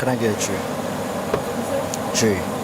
Can I get a tray? Tray.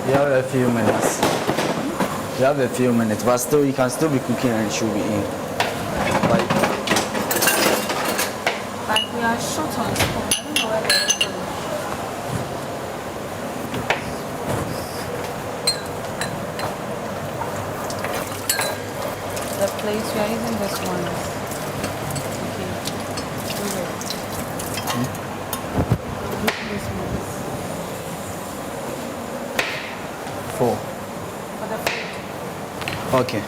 You have a few minutes. You have a few minutes, but still, you can still be cooking and she'll be in. Like we are short on spot. I don't know where they're going. The place we are using this one. Okay. This one. 4. For the food. Okay.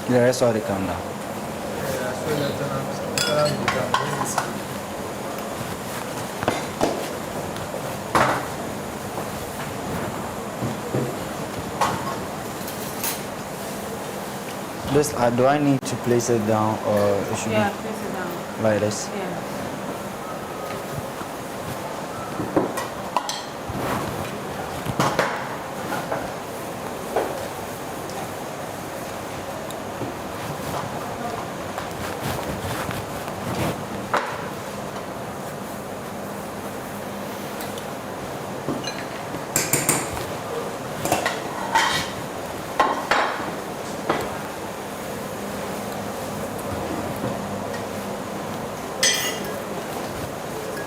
The rest already come now. This, do I need to place it down or it should Yeah, place it down. be like this? Yeah.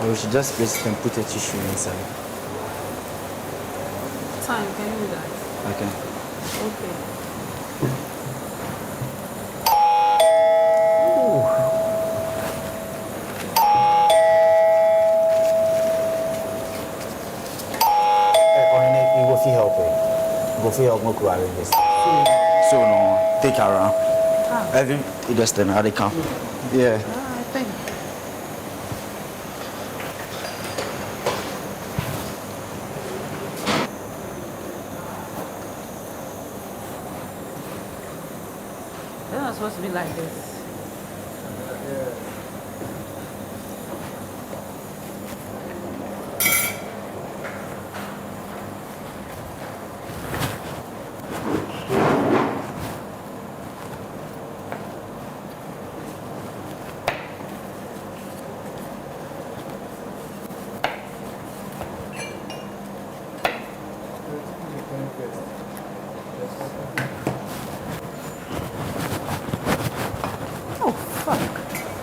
Or we should just place it and put a tissue inside. Time, can you do that? Okay. Okay. Go for help, Moku arrange this. So no, take her around. Ah. Every just then how they come. Yeah. I think. They're not supposed to be like this.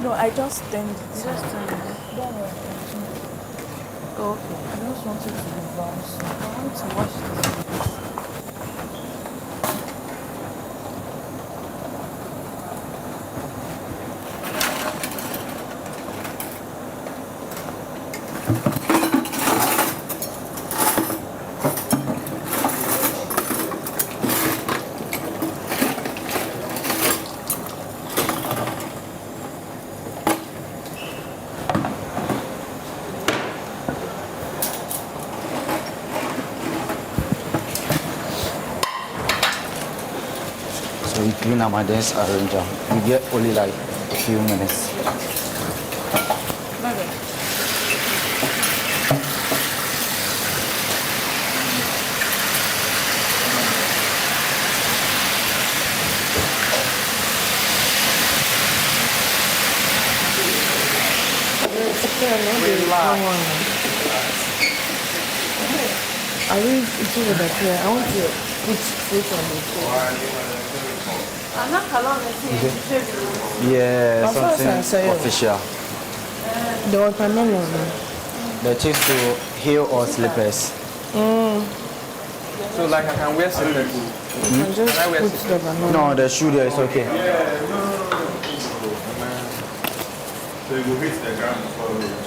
No, I just turned it. Just turn it. Don't worry. Oh, okay. I just wanted to be brown. So. I want to wash this. So you clean up and then arrange them. You get only like a few minutes. Baby. I will eat it with the clear. I want to put fruit on the food. I'm not alone with you. Yeah, Of course, I something say it. official. The watermelon. The chicks to heel or slippers. So like I can wear slippers. You can just Can I wear put slippers? the banana. No, the shoe there is okay. So you will hit the ground before you reach.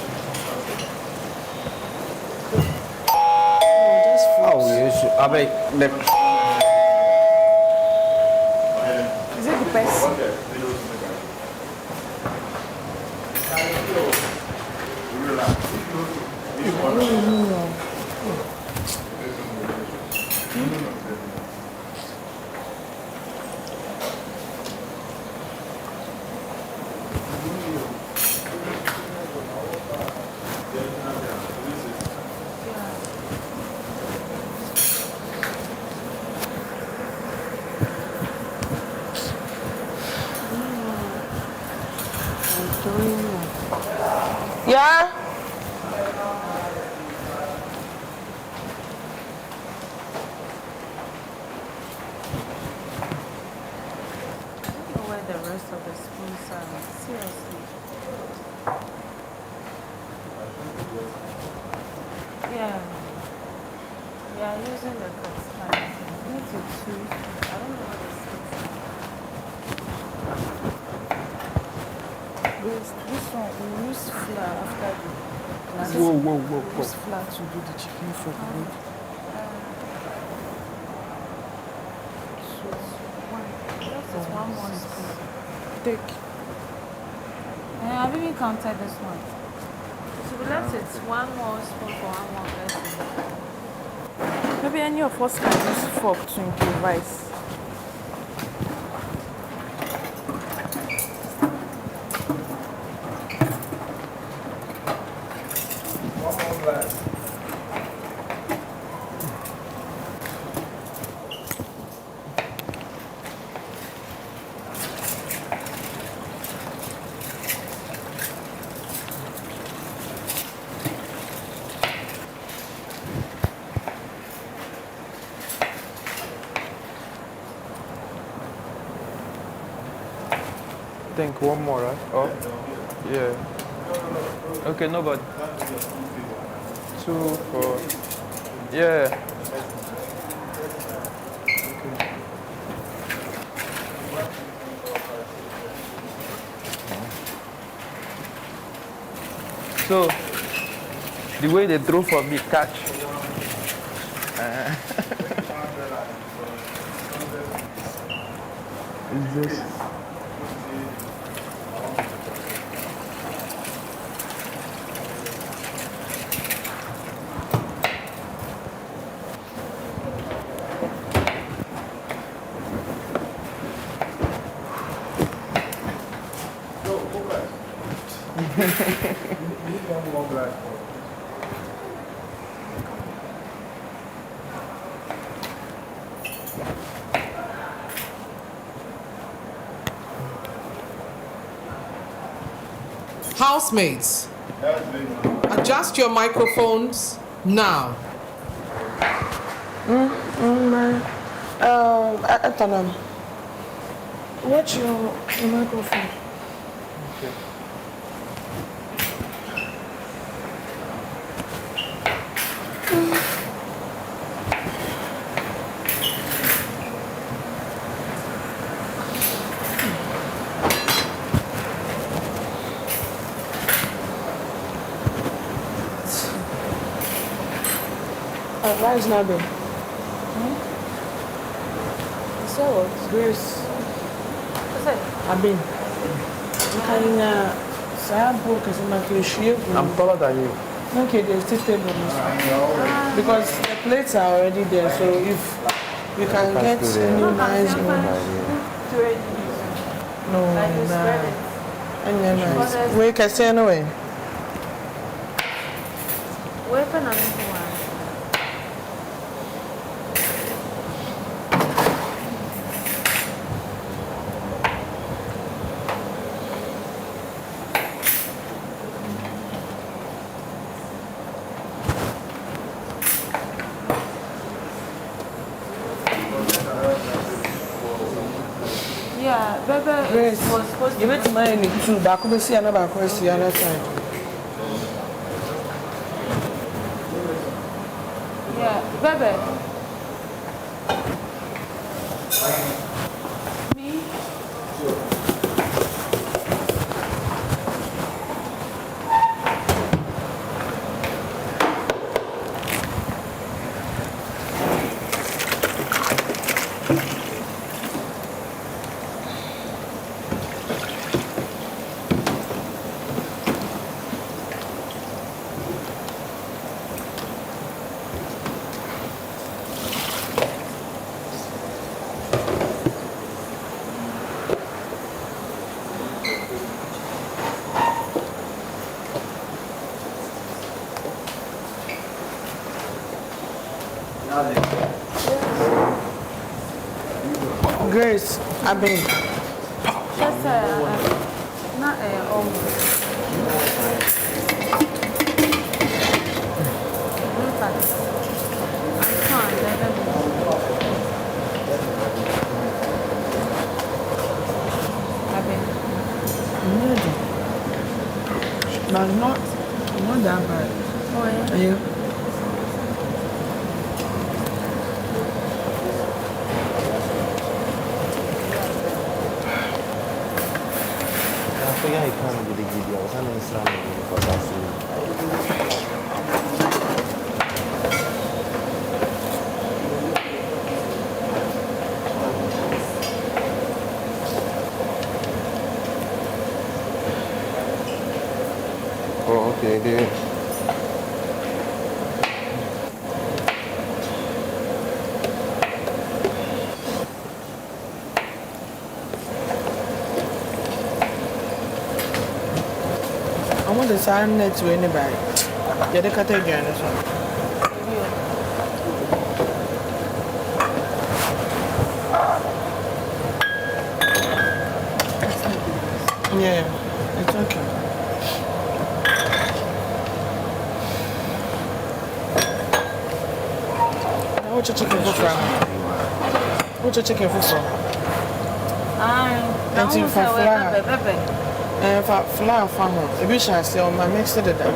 Just fruit. Oh, you should. I beg. Is it the best? Okay, they don't make it. Relax. Yeah? I don't know where the rest of the spoons are. Seriously. Yeah. Yeah, using the cuts. I need to choose. I don't know what the spoons are. This one, we use flour after the Whoa. use flour to do the chicken for the meat. This is one more spoon. Take. I've even counted this one. So we left it one more spoon for one more person. Maybe any of us can use fork to improvise. I think one more, right? Oh, yeah. Okay, nobody. 2, 4. Yeah. So, the way they throw for me, catch. Is this? Housemates, adjust your microphones now. Adomaa, watch your microphone. Why is not there? So what? Grace, What's that? I've been. You can book as a I'm taller than you. Okay, there's still table. Because the plates are already there, so if you can get any nice one. No, Like you spread it. and then we can say anyway. Weapon on one. Yeah, Bebe Grace, was supposed to you bet my need to back over see another question the other side. Yeah, Bebe. Me? Grace, I've been. Just not almost. Look at it. I'm fine, I've been. But not that bad. Oh, yeah. Yeah. I figure he can't be the video. I was on Xtra because I see. Oh, okay, there. I want the sign net to anybody. Yeah, they cut again. Yeah, it's okay. Now, what's your chicken for from? What's your chicken for from? I'm Until for flour. Bebe. And for flour farm, if you shall sell my mix it down.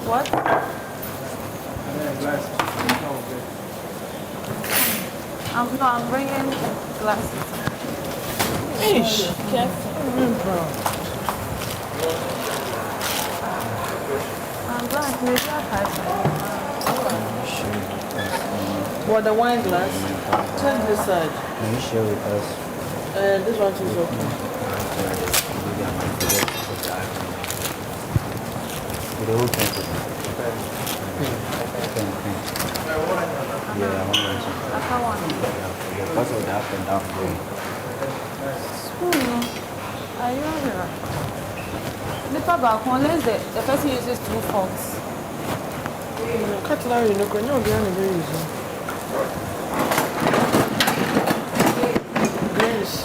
What? I'm bringing glasses. Ish. Careful. I'm glad maybe I had What, the wine glass? Check this side. Can you share with us? This one is okay. With the whole thing. Yeah, I want to. I can't want it. Because of the up and down going. Are you alright? Nipa back unless the person uses 2 forks. Cutlery, no, no, very easy. Grace.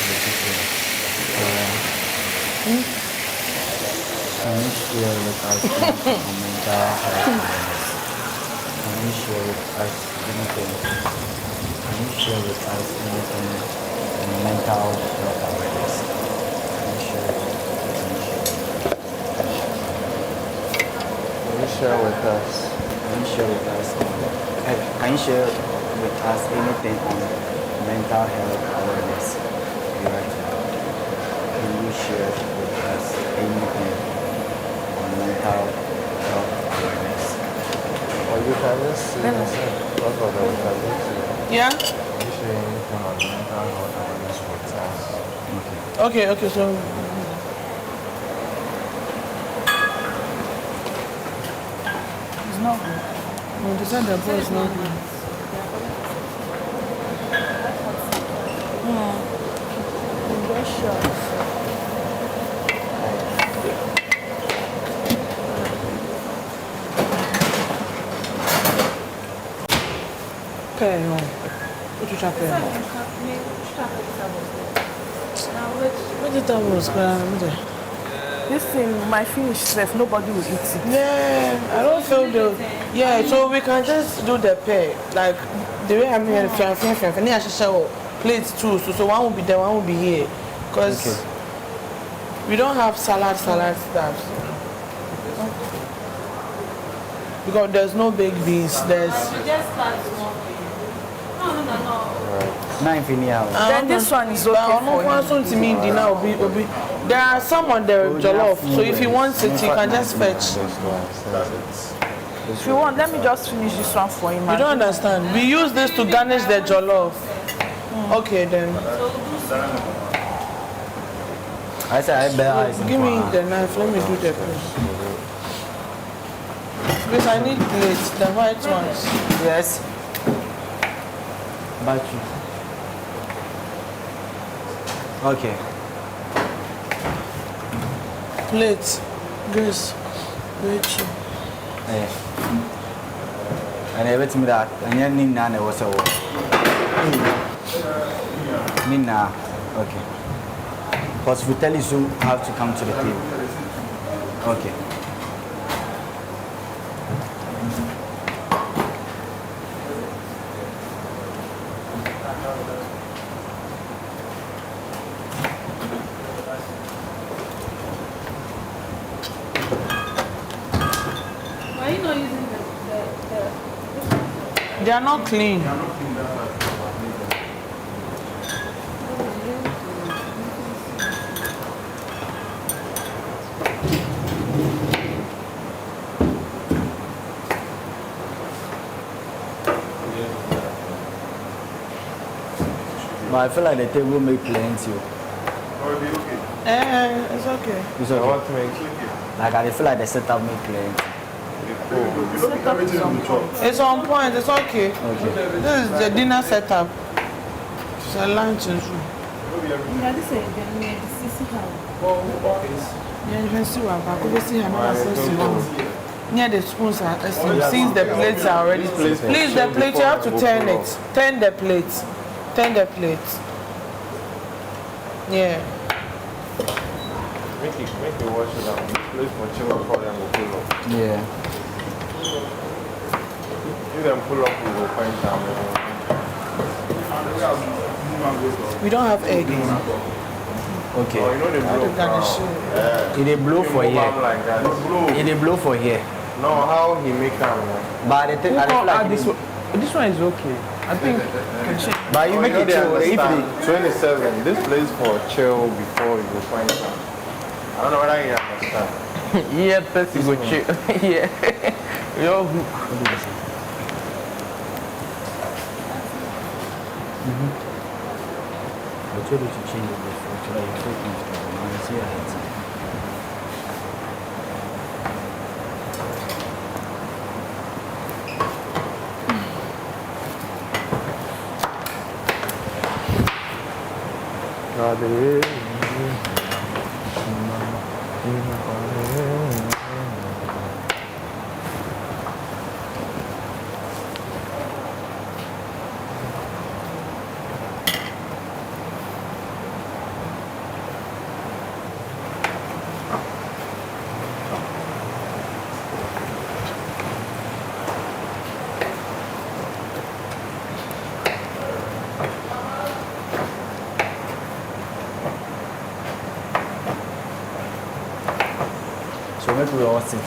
Can you share with us anything on mental health awareness? Can you share with us anything? Can you share with us anything on mental health awareness? Can you share with Can you share with us? Can you share with us? Can you share with us anything on mental health awareness? You right now. Can you share with us anything on mental health awareness? Or you can just say yourself. Talk about it. Can Yeah? you share anything on mental health awareness with us? Okay, so It's not good. when they said the boy is not good. Very sure. Pay no. What you try pay no? What did that was This thing might finish safe, nobody will eat it. Yeah, I don't feel the. Yeah, so we can just do the pay. Like the way I'm here, I should show plates too. So one will be there, one will be here. Because we don't have salad stuff. Because there's no baked beans. There's. Just start small. No. Nine hours. Then this one is okay for you. There are some on the jollof, so if you want it, you can just fetch. If you want, let me just finish this one for him. You don't understand. We use this to garnish the jollof. Okay then. I said I better eyes. Give me the knife. Let me do the place. Because I need plates, the white ones. Yes. Battery. Okay. Plates. Grace. Rachel. Yeah. And everything that and then Nina was a Nina. Okay. Because if we tell you so, you have to come to the table. Okay. Why are you not using They are not clean. But I feel like the table may plenty. It's okay. It's I okay. want to make Like I feel like the setup may plenty. It's on point. It's okay. Okay. This is the dinner setup. It's a lunch and soup. Yeah, you can see what I'm going to see. Near the spoons are since the plates are already. Please, the plate, you have to turn it. Turn the plate. Turn the plate. Yeah. Make it wash it down. Place for children for them will pull up. Yeah. If them pull up, we will find time. We don't have egg in. Okay. Oh, you know they How blow to garnish from. it? It dey blow for Move here. am like that. It dey blow for here. No, how he make them? But I feel like this one is okay. I think. but you make it chill. If it 27. This place for chill before you go find time. I don't know whether you understand. Yeah, person go chill. Yeah. Yo. I told you to change it before today. You're so comfortable. Now you see your head. So make we all sit.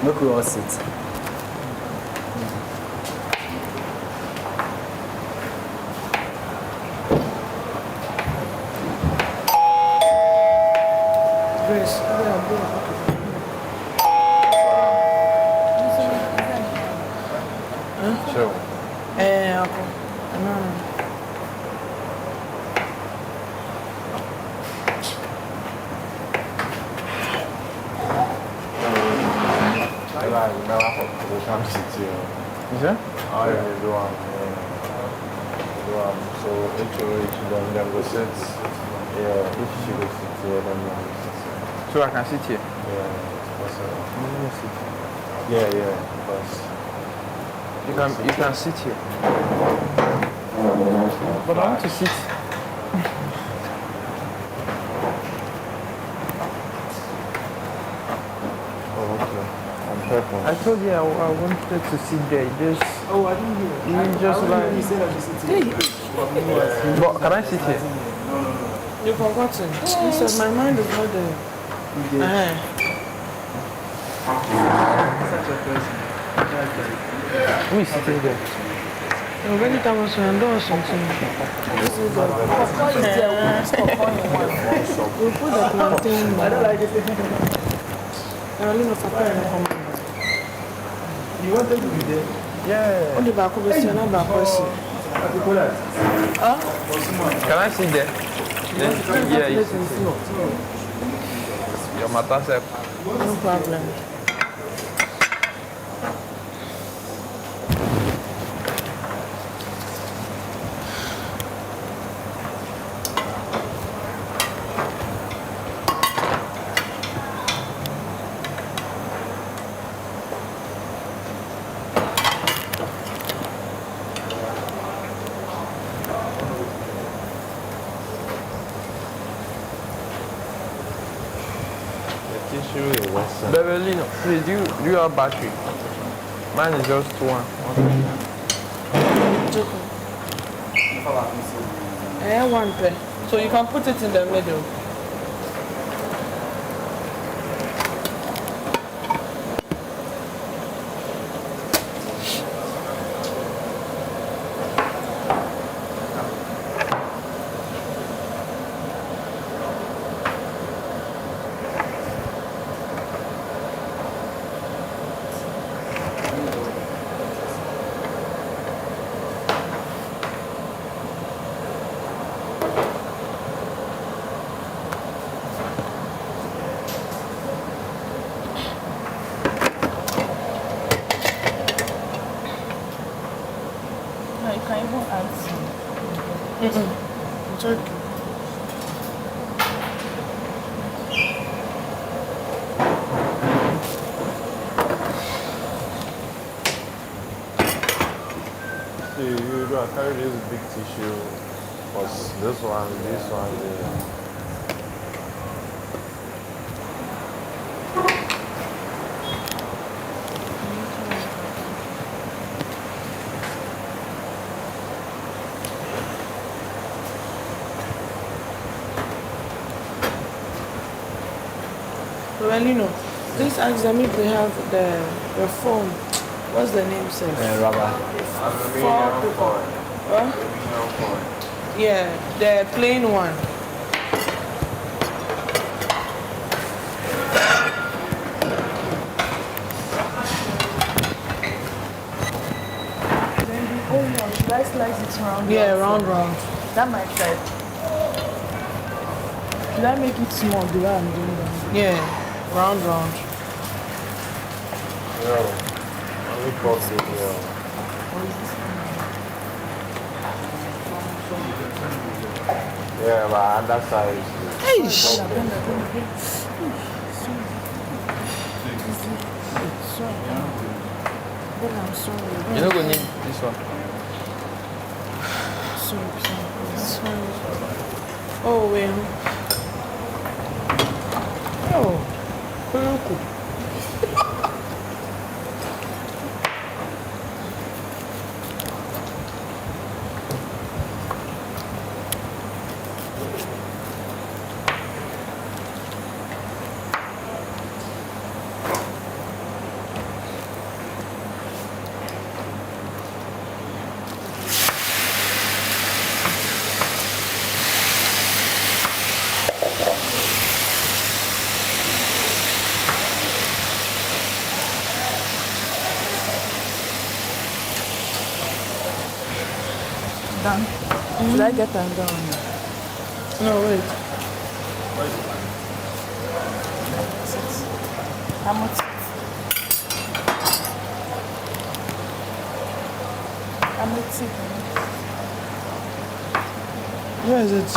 Make we all sit. Grace, Chill. okay. No. I never come sit here. Is that? I do so HOH then go sit. Yeah, if she go sit here, then I go sit. So I can sit here. Yeah, it's possible. Let me sit. Yeah, because You can sit here. But I want to sit. oh, okay. I'm careful. I told you I wanted to sit there. Just Oh, I didn't hear. you just like. You said I should sit here. But can I sit here? You've forgotten. You said my mind is not there. You did. Such a person. Who is sitting there? When it comes to endorse something, this is the we put the plantain. I don't like it. I don't know if I can. You wanted to be there? Yeah. Only back over here, not back over here. Can I sit there? Then, yeah, you sit here. Your matter self. No problem. Tissue is Western. Beverly, please, do you have battery? Mine is just one. I have one pair. So you can put it in the middle. No, you can even add some. It's okay. See, you do carry this big tissue, because this one, yeah. Well, you know, please ask them if they have the phone. What's the name, sir? Rubber. Aluminium foil. Huh? Aluminium foil. Yeah, the plain one. Then the whole one, should I slice it round? Yeah, round. That might try. Should I make it small the way I'm doing that? Yeah, round. Yeah. Only box it, yeah. Yeah, but that size. Hey, Then I'm sorry. You don't go need this one. Sorry. oh, wait. Oh, cool. I get another one? No, wait. How much? How much? Where is it?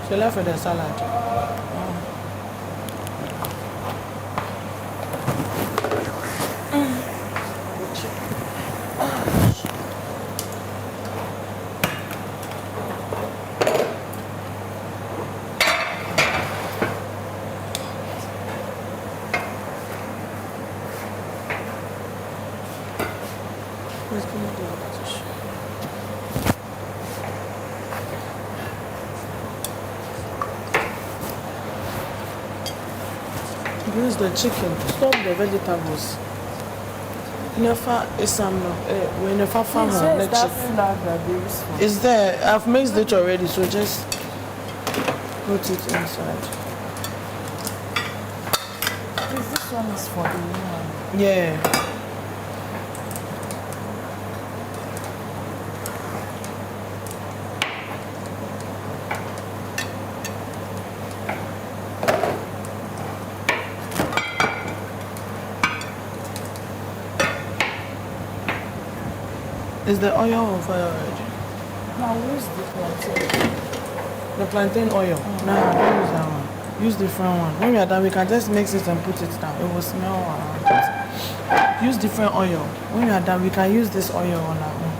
She left with the salad. Use the chicken. Stop the vegetables. Never is some we never found her. It's that flag that they use for. It's there. I've mixed it already, so just put it inside. This one is for the new one. Yeah. Is the oil on fire already? Now use the plantain. The plantain oil? No, don't use that one. Use different one. When we are done, we can just mix it and put it down. It will smell around it. Use different oil. When we are done, we can use this oil on our own.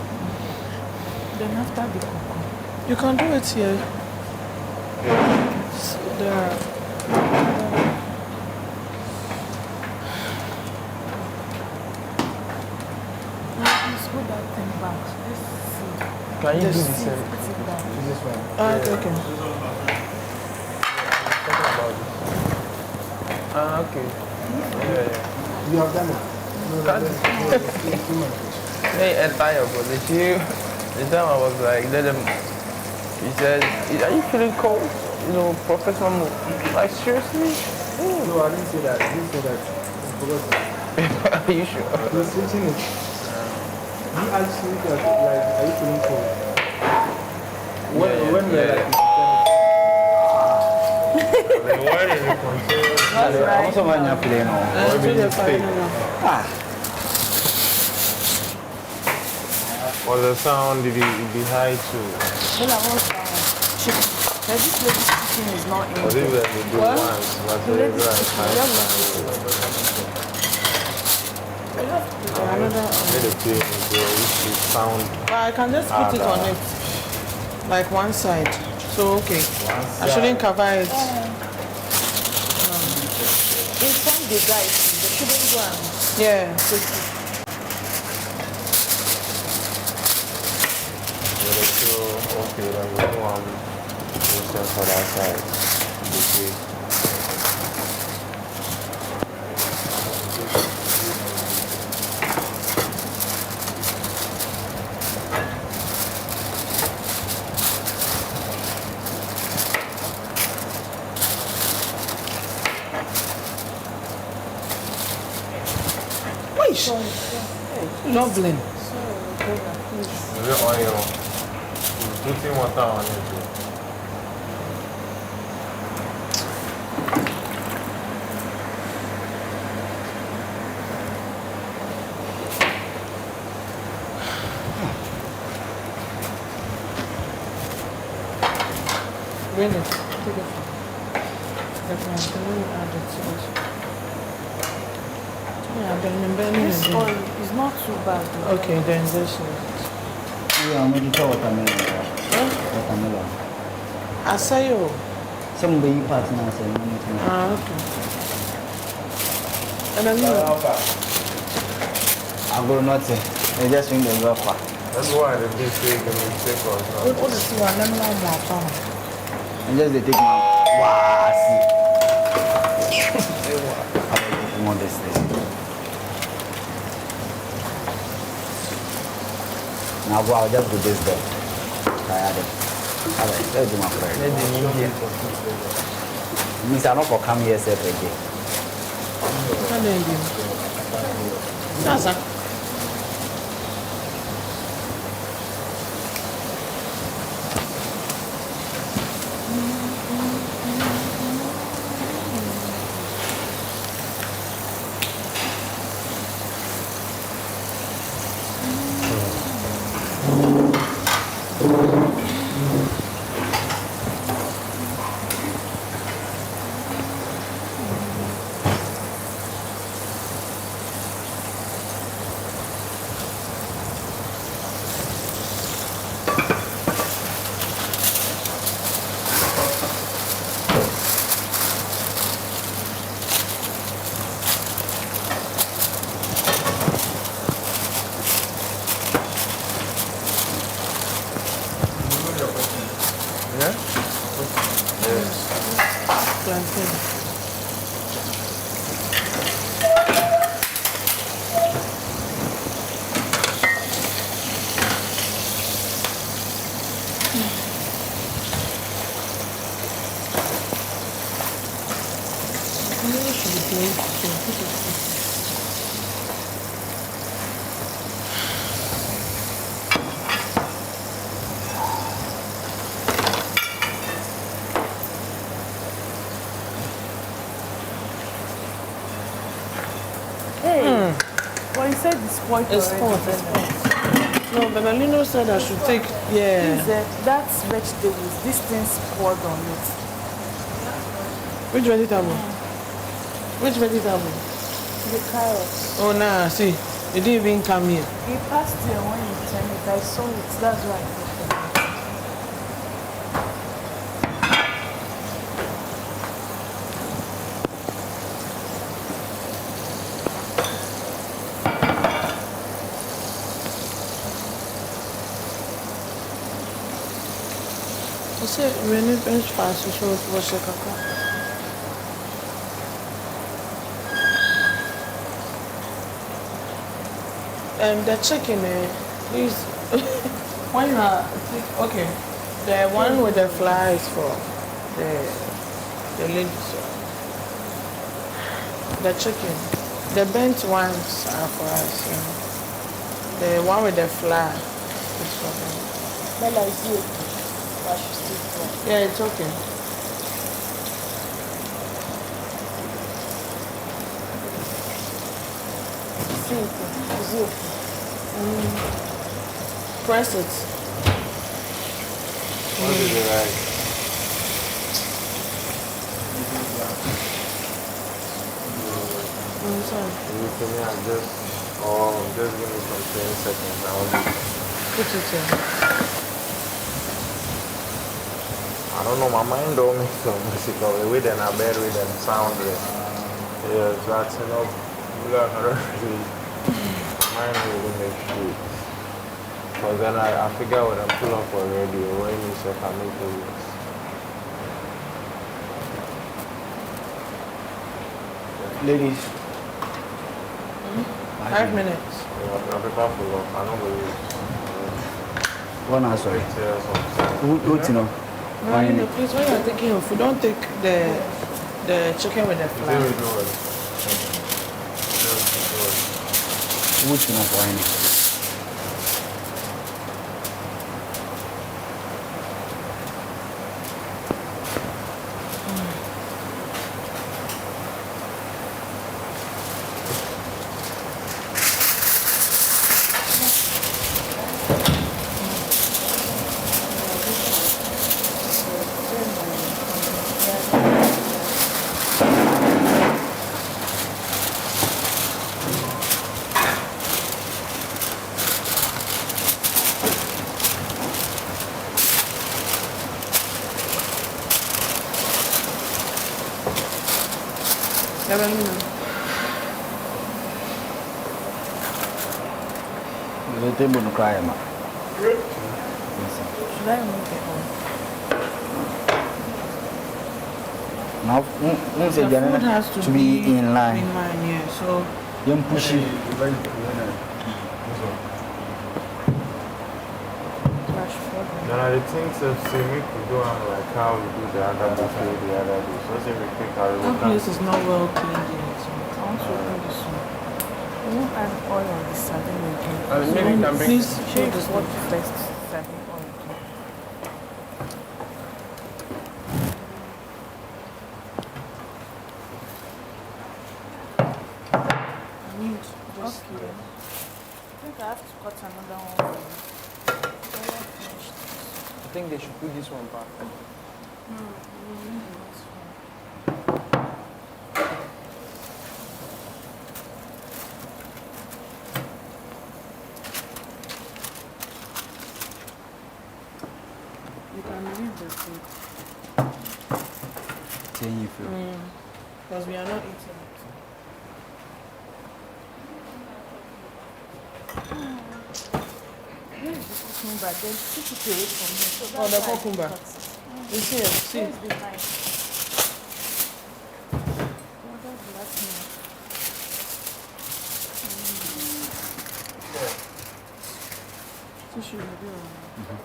Then after the cocoa. You can do it here. There. Can you do the This. same? This one. Okay. Okay. Yeah. You have done it. Hey, a tire, but the time I was like, let him. He said, "Are you feeling cold?" You know, Professor Mo. Like seriously? No, I didn't say that. I didn't say that. Are you sure? He's switching it. He asked me that, like, are you feeling cold? When you're like, The word is a container. I'm also going to play now. Do the final. Was the sound did it be high too? Then I want chicken. Now this lady's chicken is not in. Was it that they do What? once? But The the lady's right chicken. Another. made a thing which is sound. I can just put it on it. Like one side. So, okay. I shouldn't cover it. It's from the guys. They shouldn't go and Yeah. take it. So, okay, then we know I'm for that side. This way. Lovely. The oil. Putting water on it. Bring it. Take it. The plantain, add it to it. Yeah, burning This is oil is Not too bad. Though. Okay, then this is. Yeah, I'm going to try watermelon. Watermelon. I say you. Some baby partner say, Ah, okay. And then you. I go nothing. They just ring the bell for. That's why the big thing can take us now. What is the one? Let me know more fun. And just they take my wow, see. I don't want this thing. Now go, I'll just do this there. Tired. Alright, let's do my prayer. Means I'm not for come here every day. That's a. Well, you said it's spoiled It's already. spoiled. No, but Lino said I should take. Yeah. That's vegetables. This thing's poured on it. Which vegetable? Which vegetable? The carrots. Oh, nah, see. It didn't even come here. It passed here when you turned it. I saw it. That's why I thought of it. Você vem bem fácil, se você cacar. The chicken, is when okay, the one with the fly is for the ladies. The chicken, the bent ones are for us. The one with the fly is for them. Bella is here. But she's still poor. Yeah, it's okay. See it. Is it okay? Press it. What is it like? Sorry. You can just give me some 10 seconds. I will Put it in. I don't know, my mind don't make some music of the way then I bear with them sound. Yeah, so that's enough. I don't really, mine really make shit. Because then I figure when I pull up already, when you say I make it worse. Ladies. 5 minutes. Yeah, I prepare for love. I don't believe it. One hour, sorry. Yeah, something. What's you know? No, please, when you're taking your food, don't take the chicken with the There fly. we go. What's you know for any? The table no cry, ma. Should I remove it all? Now, The say food has to be in line. In line, yeah. So You push it. Flash forward. Then the things of say make we do like how we do the other buffet the other day. So say we pick our that place is not well cleaned yet. So I want to open this one. We won't add oil on the sardine again. Maybe you can bring. please Change this what one. the first sardine oil again. I need just Okay. I think I have to cut another one for you. So I finished this. I think they should put this one back. No, we need this one. You can leave the food. Saying you feel. Because we are not eating it. Where is the cucumber? Then take it away from me. So Oh, that's the why I cucumber. cut it. You see, see. Where is the knife? Oh, that's black knife. Tissue, maybe, or-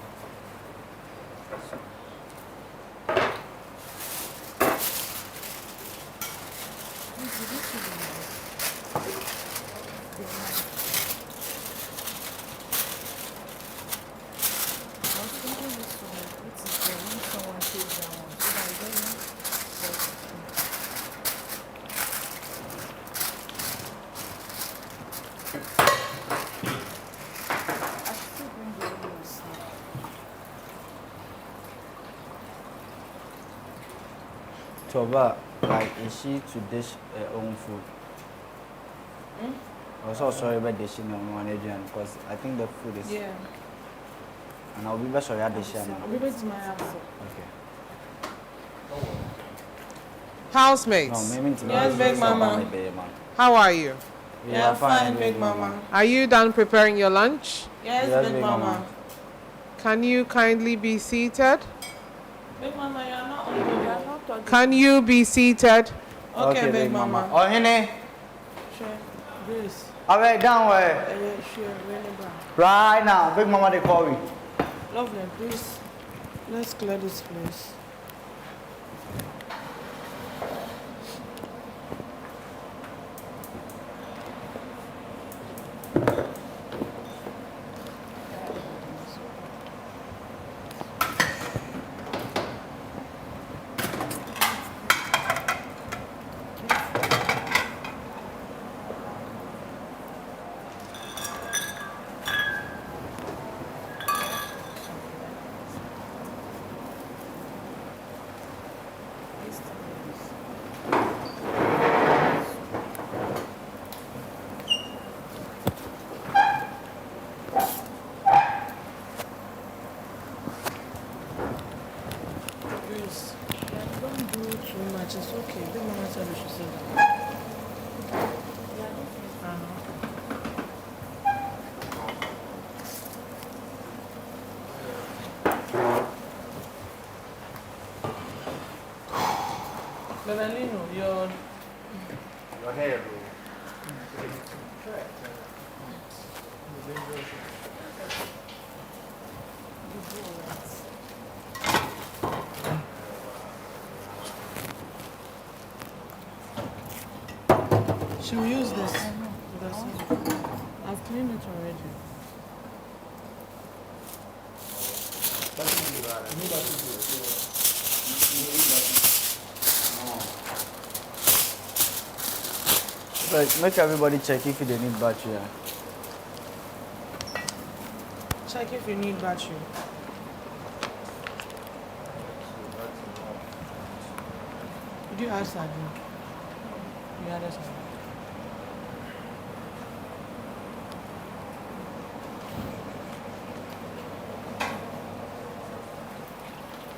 I was thinking this one, which is the when someone takes that one, so that I don't know. I still bring the onions now. Toba, like, is she to dish her own food? I was also sorry about dishing her own Adrian because I think the food is. Yeah. And I'll be back sorry at dish her. I'll be back to my house. Okay. Housemates, No, maybe to Yes, big mama. how are you? We Yeah, are fine, big mama. Are you done preparing your lunch? Yes, Yes, big big mama. mama. Can you kindly be seated? Big mama, you are not on We the are not talking. Can you be seated? Okay, big mama. Oh, Hene, Sure. Grace. I went down where? Sure, really bad. Right now, big mama they call me. Lovely, please. Let's clear this place. Grace, yeah, don't do too much. It's okay. Big mama said we should say that. Bernardino, your Your hair, Should we use this? I've cleaned it already. Like, make everybody check if they need battery. Yeah. Check if you need battery. Did you add sardine? You added sardine.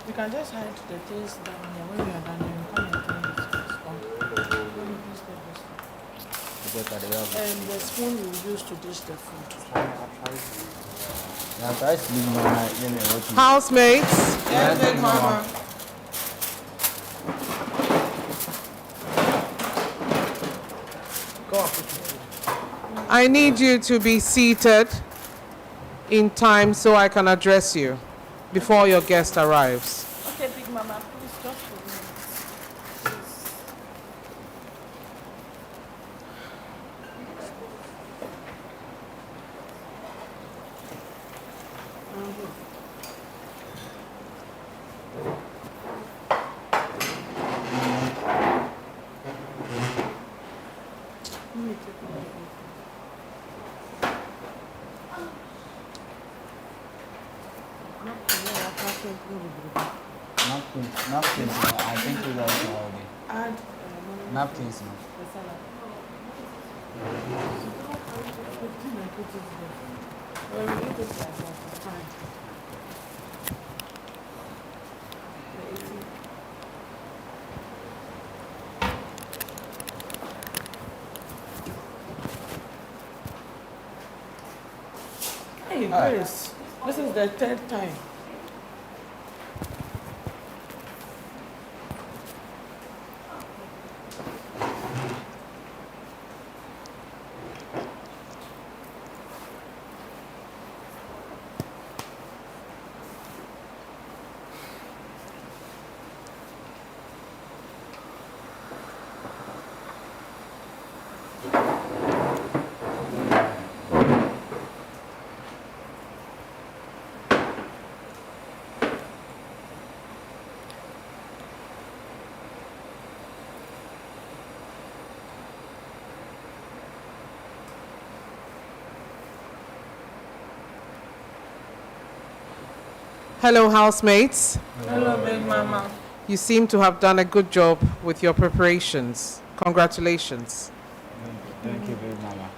We can just hide the things down here when we are done here. We come and clean it. It's fine. Let me just get at the level. And the spoon you use to dish the food. Yeah, try to leave my what you Housemates, Yes, big mama. Go up with it. I need you to be seated in time so I can address you before your guest arrives. Okay, Big Mama, please just for me. napkins. I think you guys are already. Add Napkins. the salad. Well, we eat it like that, it's fine. The 18. Hey, Grace, this is the third time. Hello, housemates. Hello, Big Mama. You seem to have done a good job with your preparations. Congratulations. Thank you, Big Mama.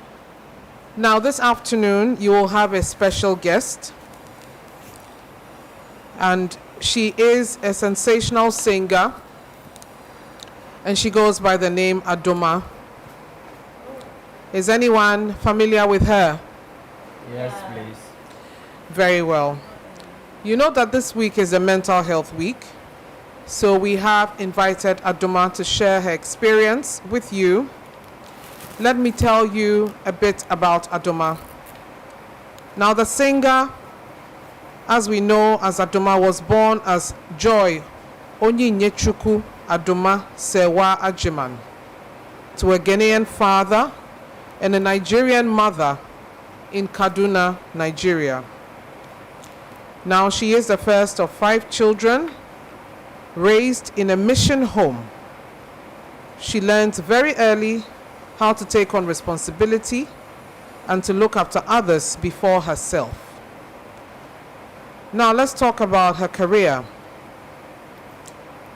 Now, this afternoon, you will have a special guest. And she is a sensational singer. And she goes by the name Adomaa. Is anyone familiar with her? Yes, please. Very well. You know that this week is a mental health week. So we have invited Adomaa to share her experience with you. Let me tell you a bit about Adomaa. Now, the singer, as we know, as Adomaa, was born as Joy Onyinyechukwu Adomaa Sewa Ajiman to a Ghanaian father and a Nigerian mother in Kaduna, Nigeria. Now, she is the first of 5 children raised in a mission home. She learned very early how to take on responsibility and to look after others before herself. Now, let's talk about her career.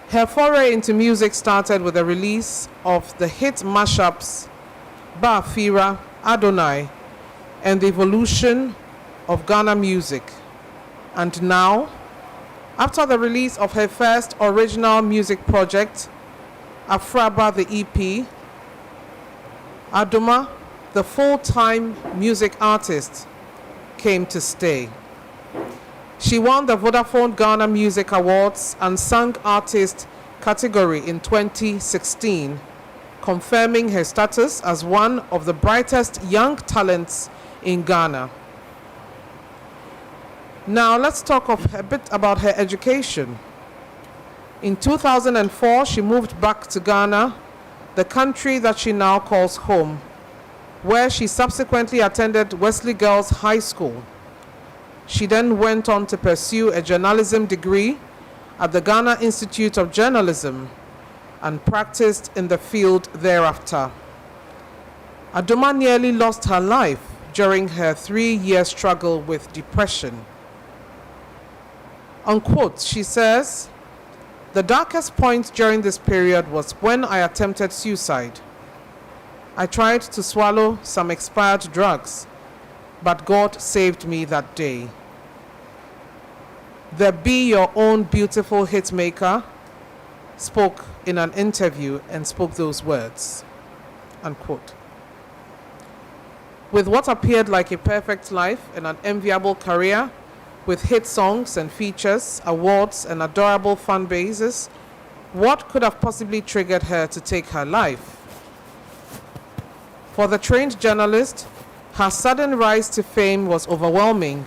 Her foray into music started with the release of the hit mashups Ba Fira, Adonai, and the evolution of Ghana music. And now, after the release of her first original music project, Afraba the EP, Adomaa, the full-time music artist, came to stay. She won the Vodafone Ghana Music Awards and Sung Artist category in 2016, confirming her status as one of the brightest young talents in Ghana. Now, let's talk a bit about her education. In 2004, she moved back to Ghana, the country that she now calls home, where she subsequently attended Wesley Girls High School. She then went on to pursue a journalism degree at the Ghana Institute of Journalism and practiced in the field thereafter. Adomaa nearly lost her life during her 3-year struggle with depression. Unquote, she says, "The darkest point during this period was when I attempted suicide. I tried to swallow some expired drugs, but God saved me that day." The Be Your Own Beautiful hitmaker spoke in an interview and spoke those words. Unquote. With what appeared like a perfect life and an enviable career, with hit songs and features, awards, and adorable fan bases, what could have possibly triggered her to take her life? For the trained journalist, her sudden rise to fame was overwhelming,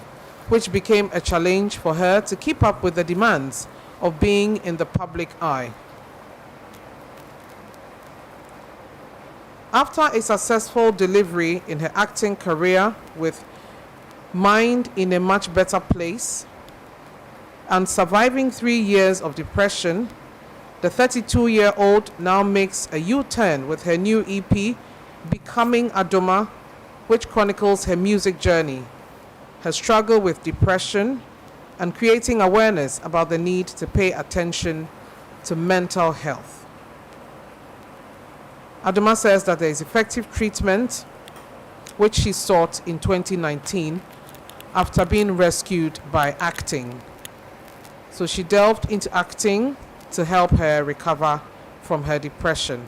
which became a challenge for her to keep up with the demands of being in the public eye. After a successful delivery in her acting career with Mind in a Much Better Place and surviving 3 years of depression, the 32-year-old now makes a U-turn with her new EP, Becoming Adomaa, which chronicles her music journey, her struggle with depression, and creating awareness about the need to pay attention to mental health. Adomaa says that there is effective treatment, which she sought in 2019 after being rescued by acting. So she delved into acting to help her recover from her depression.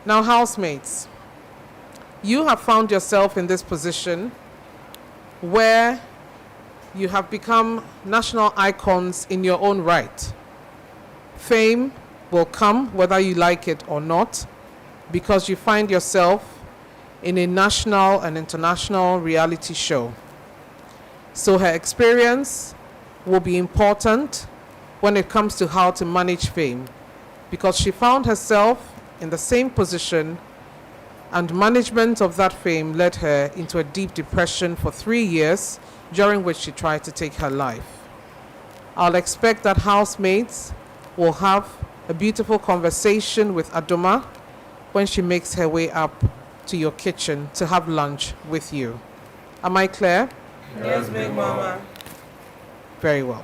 Now, housemates, you have found yourself in this position where you have become national icons in your own right. Fame will come whether you like it or not, because you find yourself in a national and international reality show. So her experience will be important when it comes to how to manage fame, because she found herself in the same position, and management of that fame led her into a deep depression for 3 years, during which she tried to take her life. I'll expect that housemates will have a beautiful conversation with Adomaa when she makes her way up to your kitchen to have lunch with you. Am I clear? Yes, Big Mama. Very well.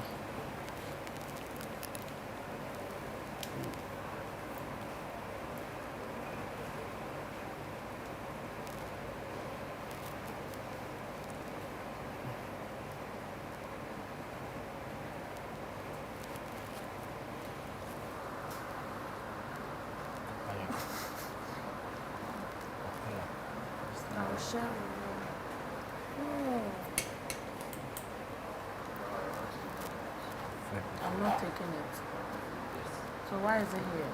I'll share with you. I'm not taking it. So why is it here?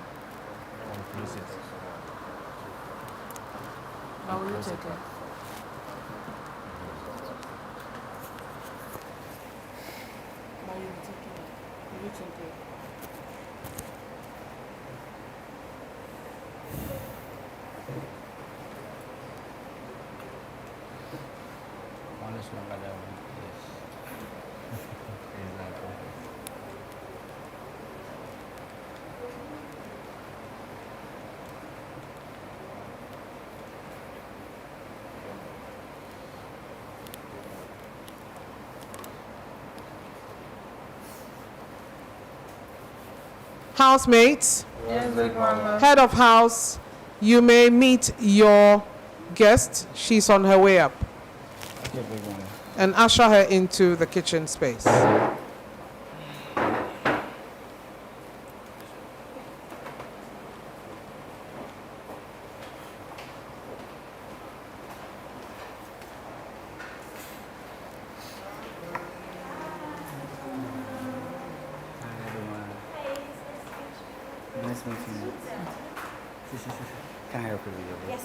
Why will you take it? Why will you take it? Will you take it? One is longer than one. Yes. Exactly. Housemates, Yes, Big Mama. head of house, you may meet your guest. She's on her way up. Okay, big one. And usher her into the kitchen space. Hi, everyone. Nice meeting you. Can I help you with your book? Yes,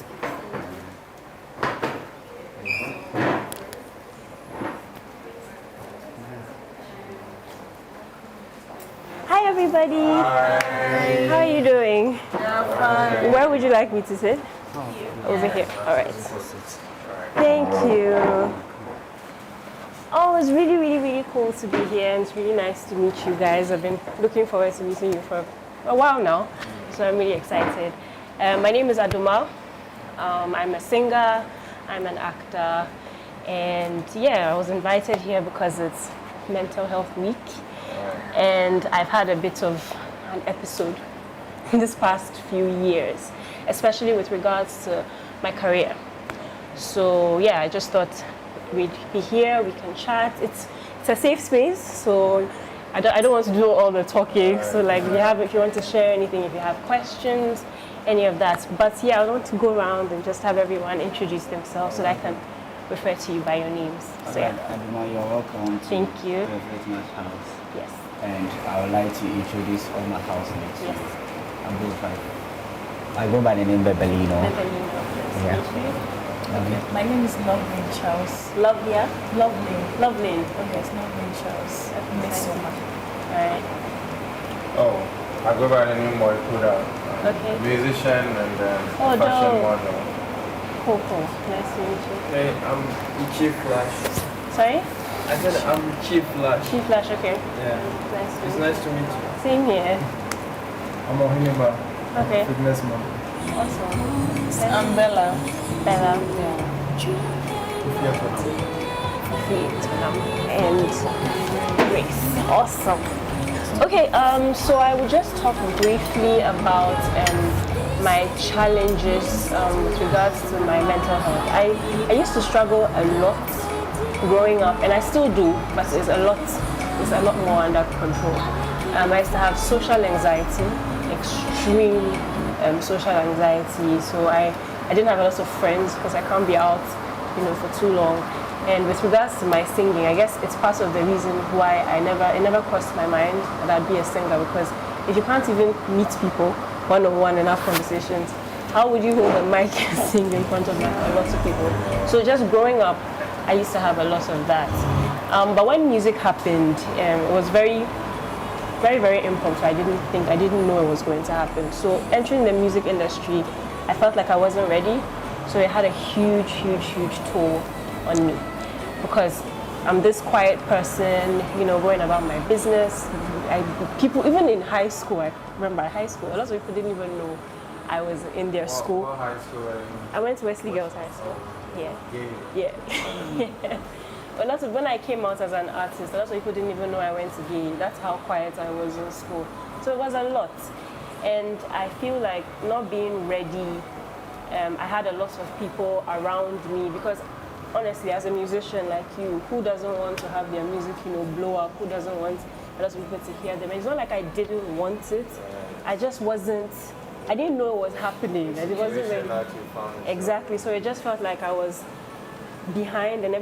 Hi everybody. Hi. How are you doing? Where would you like me to sit? Over here. All right. Thank you. Oh, it's really, really, really cool to be here, and it's really nice to meet you guys. I've been looking forward to meeting you for a while now, so I'm really excited. My name is Adomaa. I'm a singer, I'm an actor, and yeah, I was invited here because it's Mental Health Week, and I've had a bit of an episode in this past few years, especially with regards to my career. So yeah, I just thought we'd be here, we can chat. It's a safe space, so I don't want to do all the talking. So like, if you want to share anything, if you have questions, any of that. But yeah, I want to go around and just have everyone introduce themselves so that I can refer to you by your names. So Alright, yeah. Adomaa, you're welcome to Thank you. Professional's house. Yes. And I would like to introduce all my housemates. Yes. I go by the name Bebelino. Bebelino. Yeah. Okay. My name is Loveling Charles. Lovely. Loveling. Lovely. Okay, it's Loveling Charles. Miss so much. Alright. Oh, I go by the name of Kuda. Okay. Musician and Oh, fashion dope. model. Cool. Nice to meet you. Hey, I'm Chief Flash. Sorry? I said I'm Chief Flash. Chief Flash, okay. Yeah. Nice to It's meet nice to meet you. you. Same here. I'm a Hinima, Okay. fitness model. Awesome. I'm Bella. Bella. And Grace. Awesome. Okay, so I will just talk briefly about my challenges with regards to my mental health. I used to struggle a lot growing up, and I still do, but it's a lot more under control. I used to have social anxiety, extreme social anxiety. So I didn't have a lot of friends because I can't be out, for too long. And with regards to my singing, I guess it's part of the reason why it never crossed my mind that I'd be a singer, because if you can't even meet people one-on-one and have conversations, how would you hold a mic and sing in front of a lot of people? So just growing up, I used to have a lot of that. But when music happened, it was very, very, very impromptu. I didn't know it was going to happen. So entering the music industry, I felt like I wasn't ready. So it had a huge, huge, huge toll on me, because I'm this quiet person, going about my business. People, even in high school, I remember high school, a lot of people didn't even know I was in their school. What high school are you in? I went to Wesley Girls High School. Yeah. When I came out as an artist, a lot of people didn't even know I went to Gay. That's how quiet I was in school. So it was a lot. And I feel like not being ready, I had a lot of people around me, because honestly, as a musician like you, who doesn't want to have their music, blow up? Who doesn't want a lot of people to hear them? And it's not like I didn't want it. I just wasn't, I didn't know it was happening. And it wasn't really, exactly. So it just felt like I was behind, and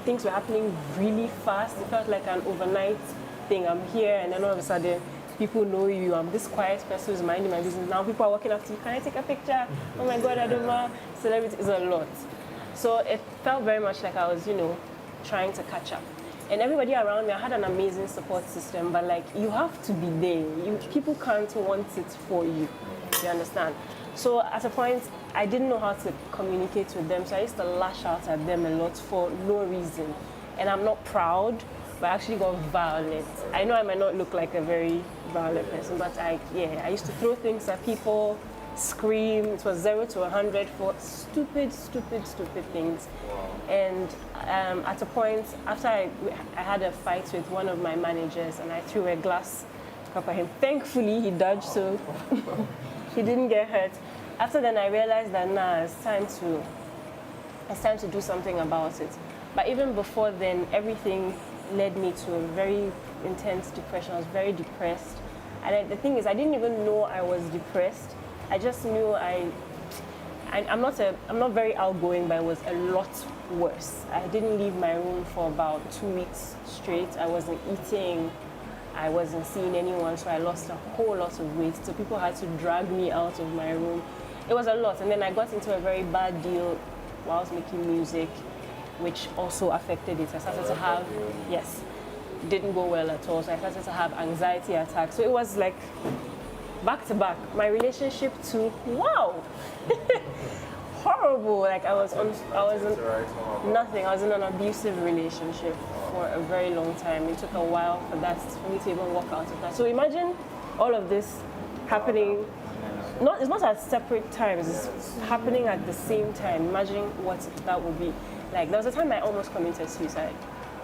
things were happening really fast. It felt like an overnight thing. I'm here, and then all of a sudden, people know you. I'm this quiet person who's minding my business. Now people are walking up to you. Can I take a picture? Oh my God, Adomaa. Celebrity is a lot. So it felt very much like I was, trying to catch up. And everybody around me, I had an amazing support system, but you have to be there. People can't want it for you. You understand? So at a point, I didn't know how to communicate with them. So I used to lash out at them a lot for no reason. And I'm not proud, but I actually got violent. I know I might not look like a very violent person, but I used to throw things at people, scream. It was 0 to 100 for stupid things. And at a point, after I had a fight with one of my managers, and I threw a glass cup at him. Thankfully, he dodged, so he didn't get hurt. After then, I realized that it's time to do something about it. But even before then, everything led me to a very intense depression. I was very depressed. And the thing is, I didn't even know I was depressed. I just knew I'm not very outgoing, but it was a lot worse. I didn't leave my room for about 2 weeks straight. I wasn't eating. I wasn't seeing anyone, so I lost a whole lot of weight. So people had to drag me out of my room. It was a lot. And then I got into a very bad deal while I was making music, which also affected it. I started to have, didn't go well at all. So I started to have anxiety attacks. So it was like back to back. My relationship too, horrible. Like I was in an abusive relationship for a very long time. It took a while for me to even walk out of that. So imagine all of this happening. It's not at separate times. It's happening at the same time. Imagine what that would be like. There was a time I almost committed suicide.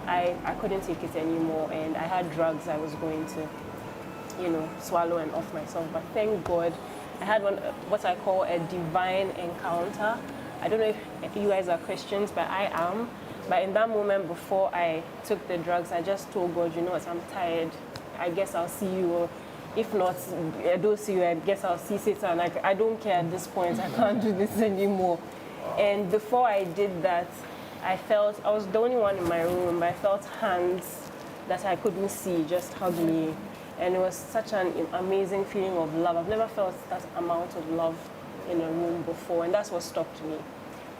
I couldn't take it anymore, and I had drugs I was going to, swallow and off myself. But thank God, I had what I call a divine encounter. I don't know if you guys are Christians, but I am. But in that moment, before I took the drugs, I just told God, I'm tired. I guess I'll see you If not, I don't see you, I guess I'll see Satan. Like, I don't care at this point, I can't do this anymore. And before I did that, I was the only one in my room, but I felt hands that I couldn't see just hug me. And it was such an amazing feeling of love. I've never felt that amount of love in a room before, and that's what stopped me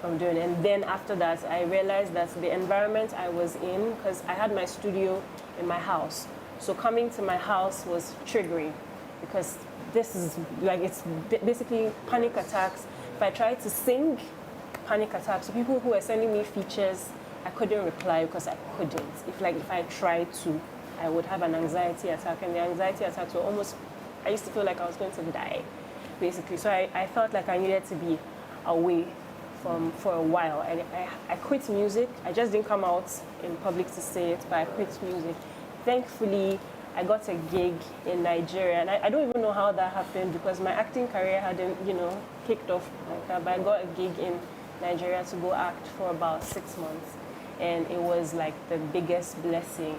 from doing it. And then after that, I realized that the environment I was in, because I had my studio in my house, so coming to my house was triggering, because this is like, it's basically panic attacks. If I tried to sing, panic attacks. So people who were sending me features, I couldn't reply because I couldn't. If I tried to, I would have an anxiety attack, and the anxiety attacks were almost, I used to feel like I was going to die, basically. So I felt like I needed to be away for a while. And I quit music. I just didn't come out in public to say it, but I quit music. Thankfully, I got a gig in Nigeria, and I don't even know how that happened, because my acting career hadn't, kicked off like that, but I got a gig in Nigeria to go act for about 6 months, and it was like the biggest blessing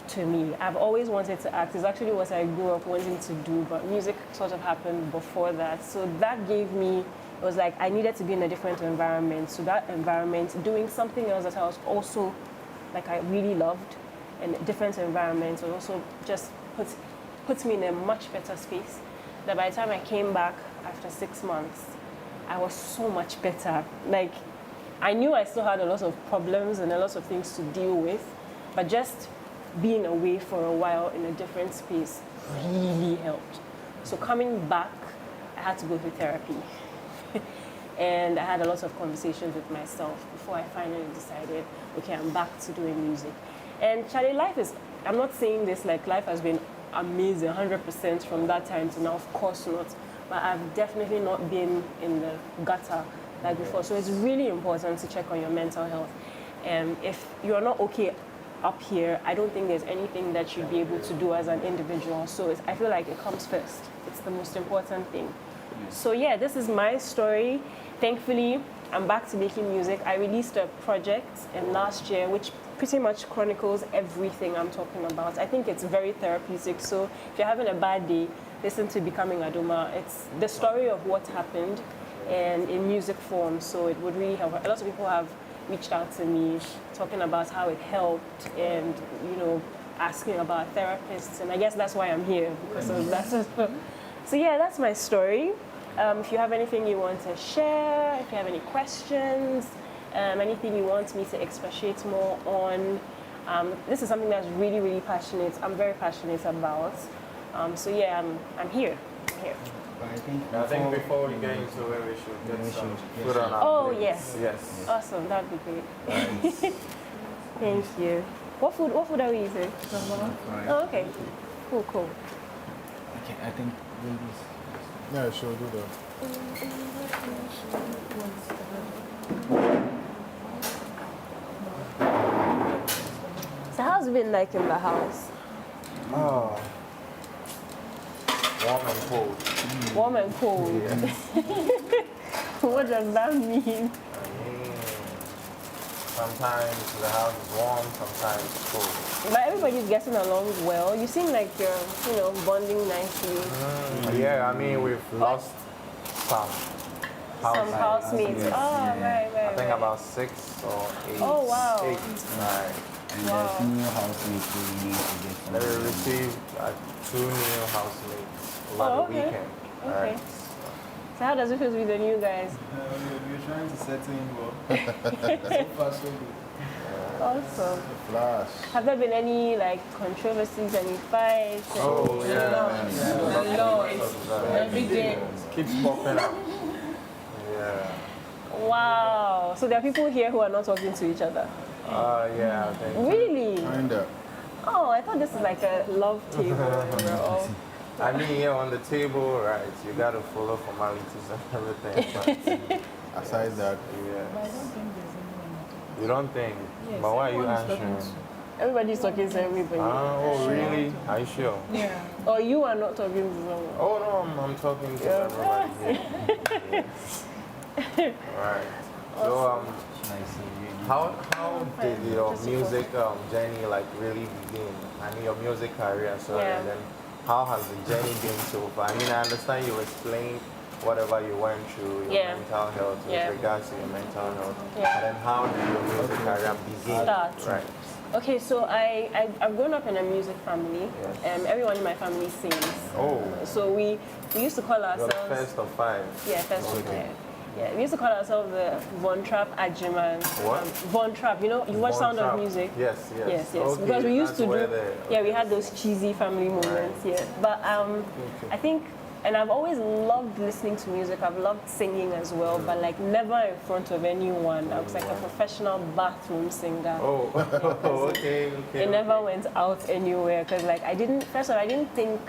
to me. I've always wanted to act. It's actually what I grew up wanting to do, but music sort of happened before that. So that gave me, it was like I needed to be in a different environment. So that environment, doing something else that I was also, like, I really loved, and a different environment, was also just puts me in a much better space. That by the time I came back after 6 months, I was so much better. Like, I knew I still had a lot of problems and a lot of things to deal with, but just being away for a while in a different space really helped. So coming back, I had to go through therapy. And I had a lot of conversations with myself before I finally decided, okay, I'm back to doing music. And Charlie, I'm not saying this like life has been amazing 100% from that time to now, of course not. But I've definitely not been in the gutter like before. So it's really important to check on your mental health. And if you're not okay up here, I don't think there's anything that you'd be able to do as an individual. So I feel like it comes first. It's the most important thing. So yeah, this is my story. Thankfully, I'm back to making music. I released a project last year, which pretty much chronicles everything I'm talking about. I think it's very therapeutic. So if you're having a bad day, listen to Becoming Adomaa. It's the story of what happened and in music form. So it would really help. A lot of people have reached out to me talking about how it helped, and asking about therapists. And I guess that's why I'm here, because of that. So yeah, that's my story. If you have anything you want to share, if you have any questions, anything you want me to expatiate more on, this is something that's really, really I'm very passionate about. So yeah, I'm here. But I think before we get into where we should get some food on our plates. Yes. Awesome, that'd be great. Thank you. What food are we eating? Oh, okay. Cool. okay, I think ladies. Yeah, sure, do that. So how's it been like in the house? Oh, warm and cold. Warm and cold. What does that mean? I mean, sometimes the house is warm, sometimes it's cold. But everybody's getting along well. You seem like you're, bonding nicely. Yeah, I mean, we've lost some housemates. Oh, right. I think about 6 or 8. Oh, wow. 8, right. And there's new housemates who we need to get from. They received 2 new housemates over the weekend. Okay. Right. So how does it feel to be the new guys? We're trying to settle in well. So far, so good. Awesome. Flash. Have there been any controversies, any fights? Oh, yeah. Every day. Keeps popping up. Yeah. Wow. So there are people here who are not talking to each other. Yeah, I think. Really? Kinda. Oh, I thought this is like a love table. And we're all... I mean, yeah, on the table, right, you got to follow formalities and everything. But, Aside that, yeah. You don't think? But why are you answering? Everybody's talking to everybody. Oh, really? Are you sure? Yeah. Or you are not talking to someone. Oh, no, I'm talking to everybody. Yeah. Right. So, how did your music journey really begin? I mean, your music career, sorry, Yeah. and then how has the journey been so far? I mean, I understand you explained whatever you went through, your Yeah. mental health, Yeah. with regards to your mental health. Yeah. And then how did your music career begin? Start. Right. Okay, so I've grown up in a music family. Yes. Everyone in my family sings. Oh. So we used to call You're ourselves. the first of 5. Yeah, first of Okay. all. Yeah, we used to call ourselves the Von Trapp Ajiman. What? Von Trapp, you know, you watch Von Sound Trapp. of Music? Yes, yes. Yes, yes. Okay, Because we used to that's do, where the- yeah, we had those cheesy family moments, yeah. But I think, and I've always loved listening to music. I've loved singing as well, but like never in front of anyone. I was like a professional bathroom singer. Oh, okay, okay. It never went out anywhere because like I didn't think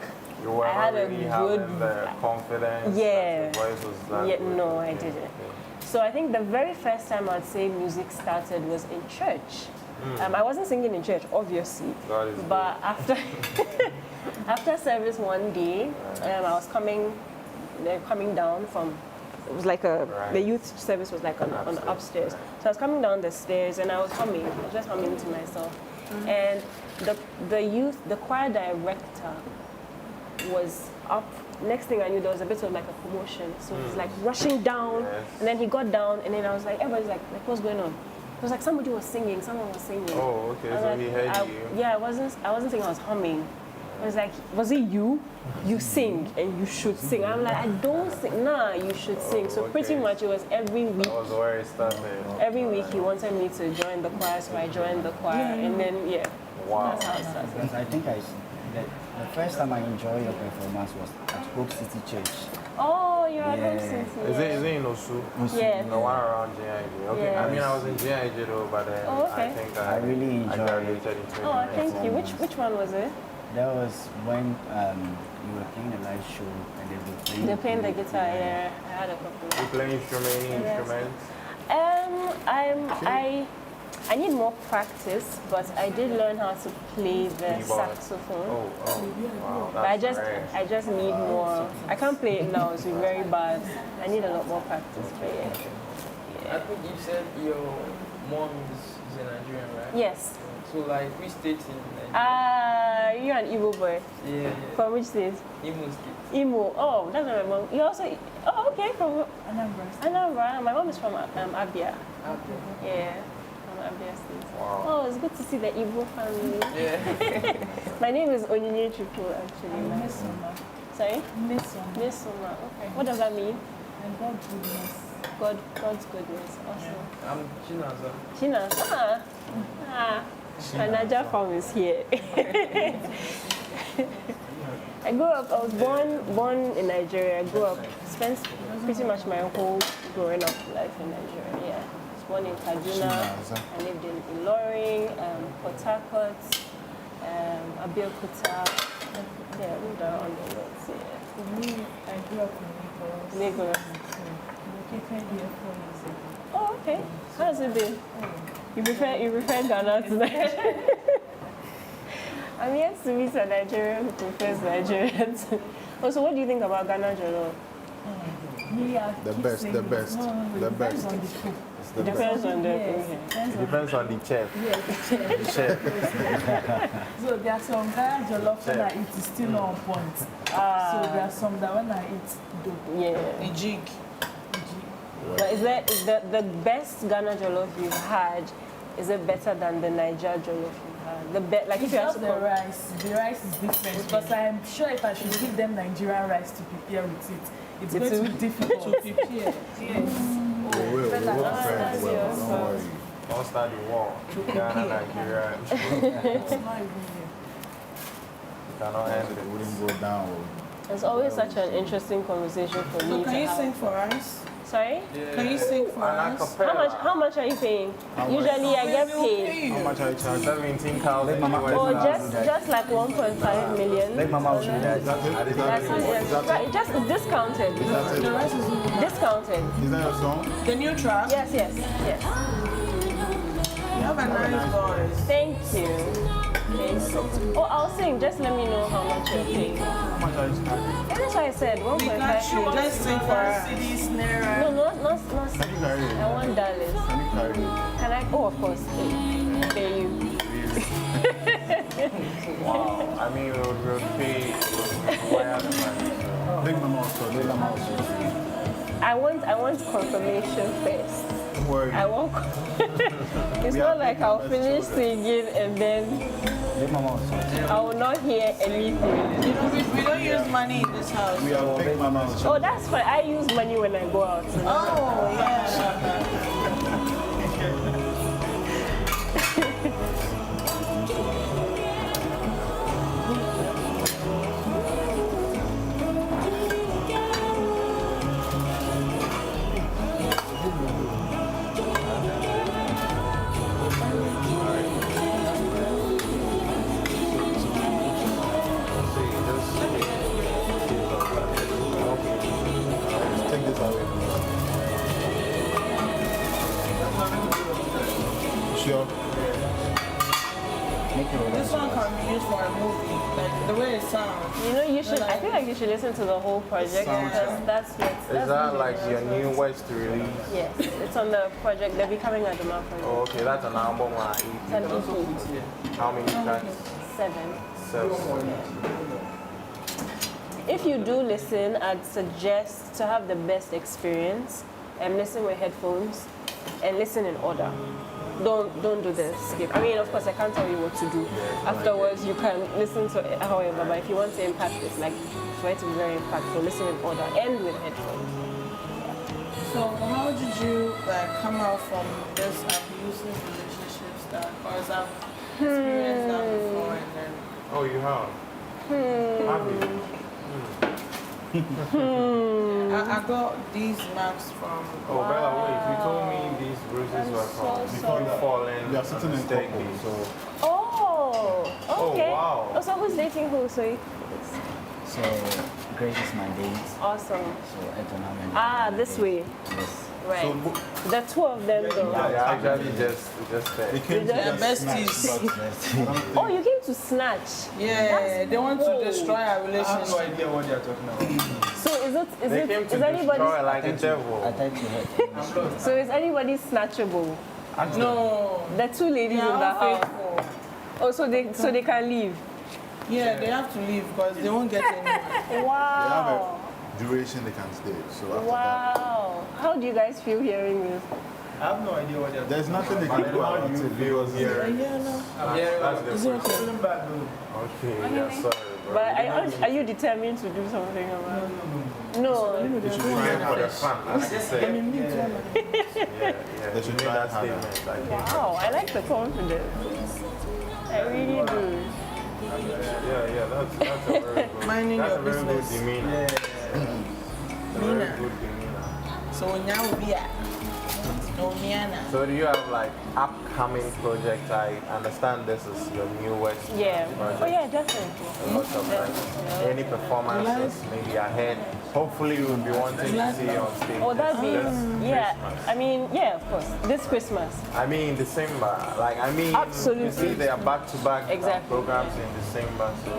You were I had not a really good having the confidence. Yeah. That your voice was that Yeah, good. no, I Okay, didn't. okay. So I think the very first time I'd say music started was in church. I wasn't singing in church, obviously, God is but after service one day, I was coming down from. It was like the youth service was like on upstairs. So I was coming down the stairs and I was humming. I was just humming to myself, and the choir director was up. Next thing I knew, there was a bit of like a commotion. So he was like rushing down, and then he got down, and then I was like, everybody's like, what's going on? It was like somebody was singing, someone was singing. Oh, okay, And so like, he heard you. Yeah, I wasn't singing, I was humming. I was like, was it you? You sing and you should sing. I'm like, I don't sing. Nah, you should sing. So pretty okay. much it was every week. That was where it started. Every week he wanted me to join the choir, so I joined the choir, and then Wow. that's how it started. Because I think the first time I enjoyed your performance was at Hope City Church. Oh, you're at Yeah. Hope City. Is it in Osu? Yeah. The one around GIJ. Okay. Yeah. I mean, I was in GIJ though, but then Oh, okay. I think I really enjoyed graduated in Oh, thank you. 2019. Which one was it? That was when you were playing a live show and they were playing. They're playing the guitar. Yeah, I had a couple. You play instruments? I need more practice, but I did learn how to play the Keyboard. saxophone. Oh, wow. But That's rare. I just need more. I can't play it now, it's very bad. I need a lot more practice, but yeah. I think you said your mom is a Nigerian, right? Yes. So like which state in Nigeria? You're an Igbo boy. Yeah. From which state? Imo State. Imo. Oh, that's not my mom. You also, oh, okay, from Anambra. My mom is from Abia. Yeah, from Abia State. Wow. Oh, it's good to see the Igbo family. Yeah. My name is Onyinye Chukwu, actually. Sorry? Mesoma. Okay. What does that mean? And God's goodness. God's goodness. Awesome. I'm Chinaza. China. My Naija farm is here. I was born in Nigeria. I grew up, spent pretty much my whole growing up life in Nigeria. Yeah. I was born in Kaduna. I lived in Ilorin, Port Harcourt, Abeokuta. Yeah, I moved around a lot. Yeah. For me, I grew up in Lagos. Lagos. Located here 4 years ago. Oh, okay. How's it been? You prefer Ghana to Nigeria? I'm yet to meet a Nigerian who prefers Nigerian. Also, what do you think about Ghana Jollof? The best. Depends on the food. It's the best. Depends on the It depends on the chef. Yeah, The chef. so there are some Ghana jollof when I eat is still not on point. So there are some that when I eat do. Yeah. The jig. But is the best Ghana Jollof you've had, is it better than the Niger Jollof you've had? Like if It's you have not to the rice. The rice is different because I'm sure if I should give them Nigerian rice to prepare with it, it's going to be difficult to prepare. Yes. We will prepare well. Don't worry. Don't start the war. Ghana, Nigeria. It's not even here. Cannot end It it. wouldn't go down. It's always such an interesting conversation for me So to can you have. sing for us? Sorry? Can you sing for us? How much are you paying? Usually I get paid. How much are you charging? 17,000 Or US. just like 1.5 million. Let Mama will do that. That's it? That's it. Right, just discounted. The rest is Discounted. Is that your song? the new track. Yes. You have a nice voice. Thank you. Oh, I'll sing. Just let me know how much you're paying. How much are you charging? And that's why I said 1.5 million. Let's sing for us. CDs, Naira. No, not. Can you carry it? I want dollars. Can you carry it? Can I? Oh, of course. Pay you. Wow. I mean, we would pay wire the money. Big Mama also. Big Mama also. I want confirmation first. Don't worry. I won't. It's We not are like Big I'll Mama's finish children. singing and then Big Mama also. I will not hear anything. You know, we don't use money in this house. We are Big Mama's Oh, that's fine. I use money when I go out. Oh, yeah. Take this away. Sure. Make it This relax. song can be used for a movie, like the way it sounds. You know, you should. I feel like you should listen to the whole project because that's what. Is that like your new West release? Yes, it's on the project. They're becoming Adomaa project. Oh, okay, that's an album or It's EP. an EP. How many tracks? 7. 7. If you do listen, I'd suggest to have the best experience and listen with headphones and listen in order. Don't do the skip. I mean, of course, I can't tell you what to do. Afterwards, you can listen to it however, but if you want to impact it, like for it to be very impactful, listen in order and with headphones. So how did you like come out from this abusive relationship stuff? Because I've experienced that before and then Oh, you have? Have you? I got these marks from Oh, Bella, wait, you told me these bruises were from sorry. you falling. We are sitting in mistakenly. couple, so Oh, okay. wow. Oh, so who's dating who? So So Grace is my date. awesome. So Adomaa and Ah, this way. Yes. Right. so The two of them though. Yeah, yeah, actually just they came to They're just besties. snatch, but I don't think- Oh, you came to snatch. yeah, they want to cool. destroy our I have no relationship. idea what they are talking about. So is They came to anybody destroy like a I devil. tried to hurt. so is anybody snatchable? No, The two ladies they in the are house. unfaithful. Oh, so they can leave. Yeah, they have to leave because they won't get anywhere. They have Wow. a duration they can stay. So after that, Wow. How do you guys feel hearing this? I have no idea what they're there's nothing they can do How about do you it feel because here? Yeah, no. That's the Is it first. okay? Okay, yeah, sorry, bro. But are you determined to do something about it? No. You should be here for the fun, as you say. they You should made try that harder. statement. Like, Wow, I like the confidence. I really do. yeah, that's a very good. Minding That's your a very good business. demeanor. Very Nina. good demeanor. So now we are. No, Miana. So do you have like upcoming projects? I understand this is your newest Yeah. project. Oh yeah, definitely. Lots of like, any performances maybe ahead. Hopefully we'll be wanting to see you on stage. Oh, that'd be this yeah. Christmas. I mean, yeah, of course. This Christmas. I mean December. Like I mean, Absolutely. You see, there are back-to-back Exactly. programs in December. So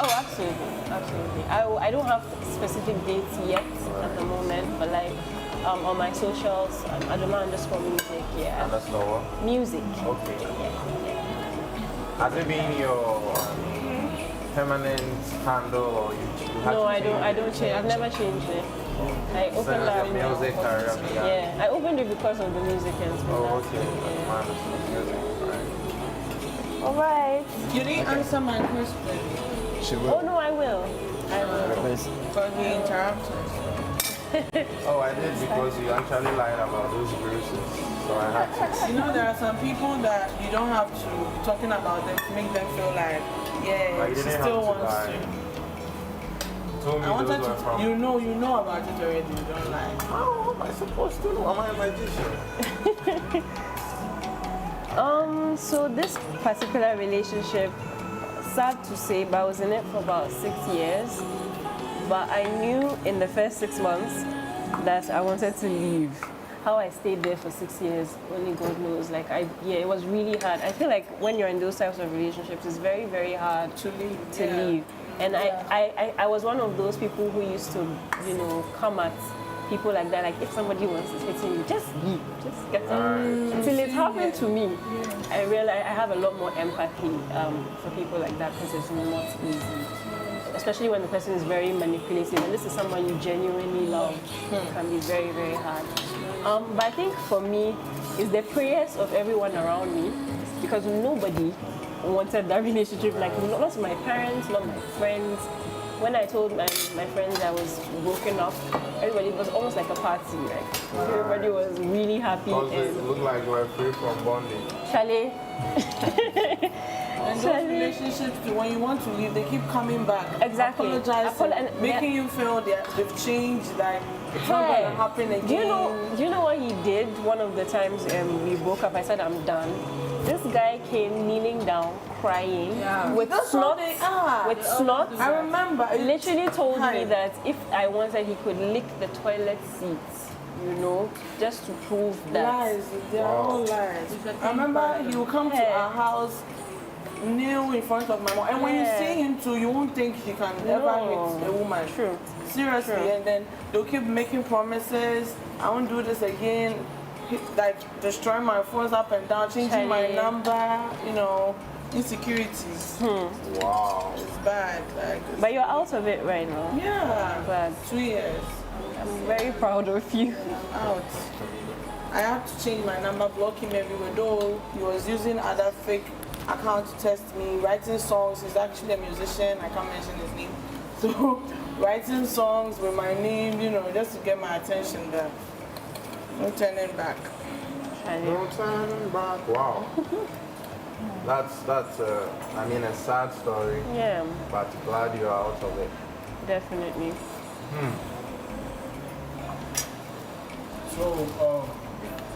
Oh, absolutely, absolutely. I don't have specific dates yet at the moment, but like on my socials, Adomaa_music. Yeah. underscore. Music. Okay. Has it been your permanent handle or you have No, to I don't. change I it? don't change. I've never changed it. I So opened your that. music career began. Yeah, I opened it because of the music and stuff. Oh, okay. Yeah. Man, it's music. Right. All right. You didn't answer my question She Oh will. no, I will. I will. Grace, because we interrupted. Oh, I did because you actually lied about those bruises. So I had to. You know, there are some people that you don't have to be talking about them to make them feel like, yeah, Like, you she didn't still have to wants lie. to. Told me I wanted those were to, from. you know about it already, you don't lie. How am I supposed to know? Am I a magician? So this particular relationship, sad to say, but I was in it for about 6 years. But I knew in the first 6 months that I wanted to leave. How I stayed there for 6 years, only God knows. Like it was really hard. I feel like when you're in those types of relationships, it's very, very hard To leave. to leave. And I was one of those people who used to, come at people like that. Like if somebody wants to hit you, just leave, just get out. Until it happened to me, I realized I have a lot more empathy for people like that because it's not easy. especially when the person is very manipulative, and this is someone you genuinely love, it can be very, very hard. But I think for me, it's the prayers of everyone around me, because nobody wanted that relationship, like not my parents, not my friends. When I told my friends I was broken up, everybody, it was almost like a party, like everybody was really happy. Because And it looked like we're free from bondage. Chalet. And those relationships, when you want to leave, they keep coming back. Exactly. Apologizing, making you feel that they've changed, like it's not going to happen again. Do you know what he did one of the times we broke up? I said, I'm done. This guy came kneeling down, crying, with snot. With snot. I remember. Literally told me that if I wanted, he could lick the toilet seats, you know, just to prove that. Lies. They're all lies. I remember he would come to our house, kneel in front of my mom. And when you see him too, you won't think he can ever hit a woman. True. Seriously. True. And then they'll keep making promises. I won't do this again. Like destroying my phones up and down, changing my number, you know, insecurities. Wow. It's bad. Like, But you're out of it right now. yeah. But 2 years. I'm very proud of you. Out. I had to change my number, block him everywhere. Though he was using other fake accounts to test me, writing songs. He's actually a musician. I can't mention his name. So writing songs with my name, you know, just to get my attention there. No turning back. No turning back. Wow. That's I mean, a sad story. Yeah, But glad you're out of it. definitely. So,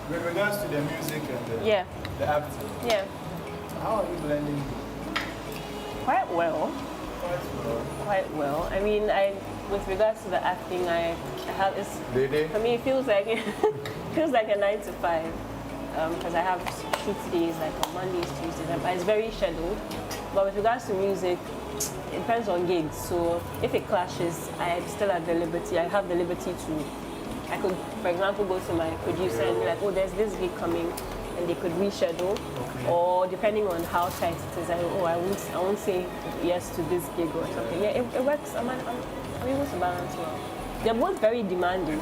with regards to the music and Yeah, the acting, yeah. how are you blending Quite well. quite well? Quite well. I mean, with regards to the acting, I have it's. Did they? For me, it feels like feels like a 9 to 5, because I have shoot days like on Mondays, Tuesdays, but it's very scheduled. But with regards to music, it depends on gigs. So if it clashes, I still have the liberty. I have the liberty to. I could, for example, go to my producer and be like, oh, there's this gig coming, and they could reschedule. Or depending on how tight it is, I won't say yes to this gig or something. Yeah, it works. I'm able to balance well. They're both very demanding.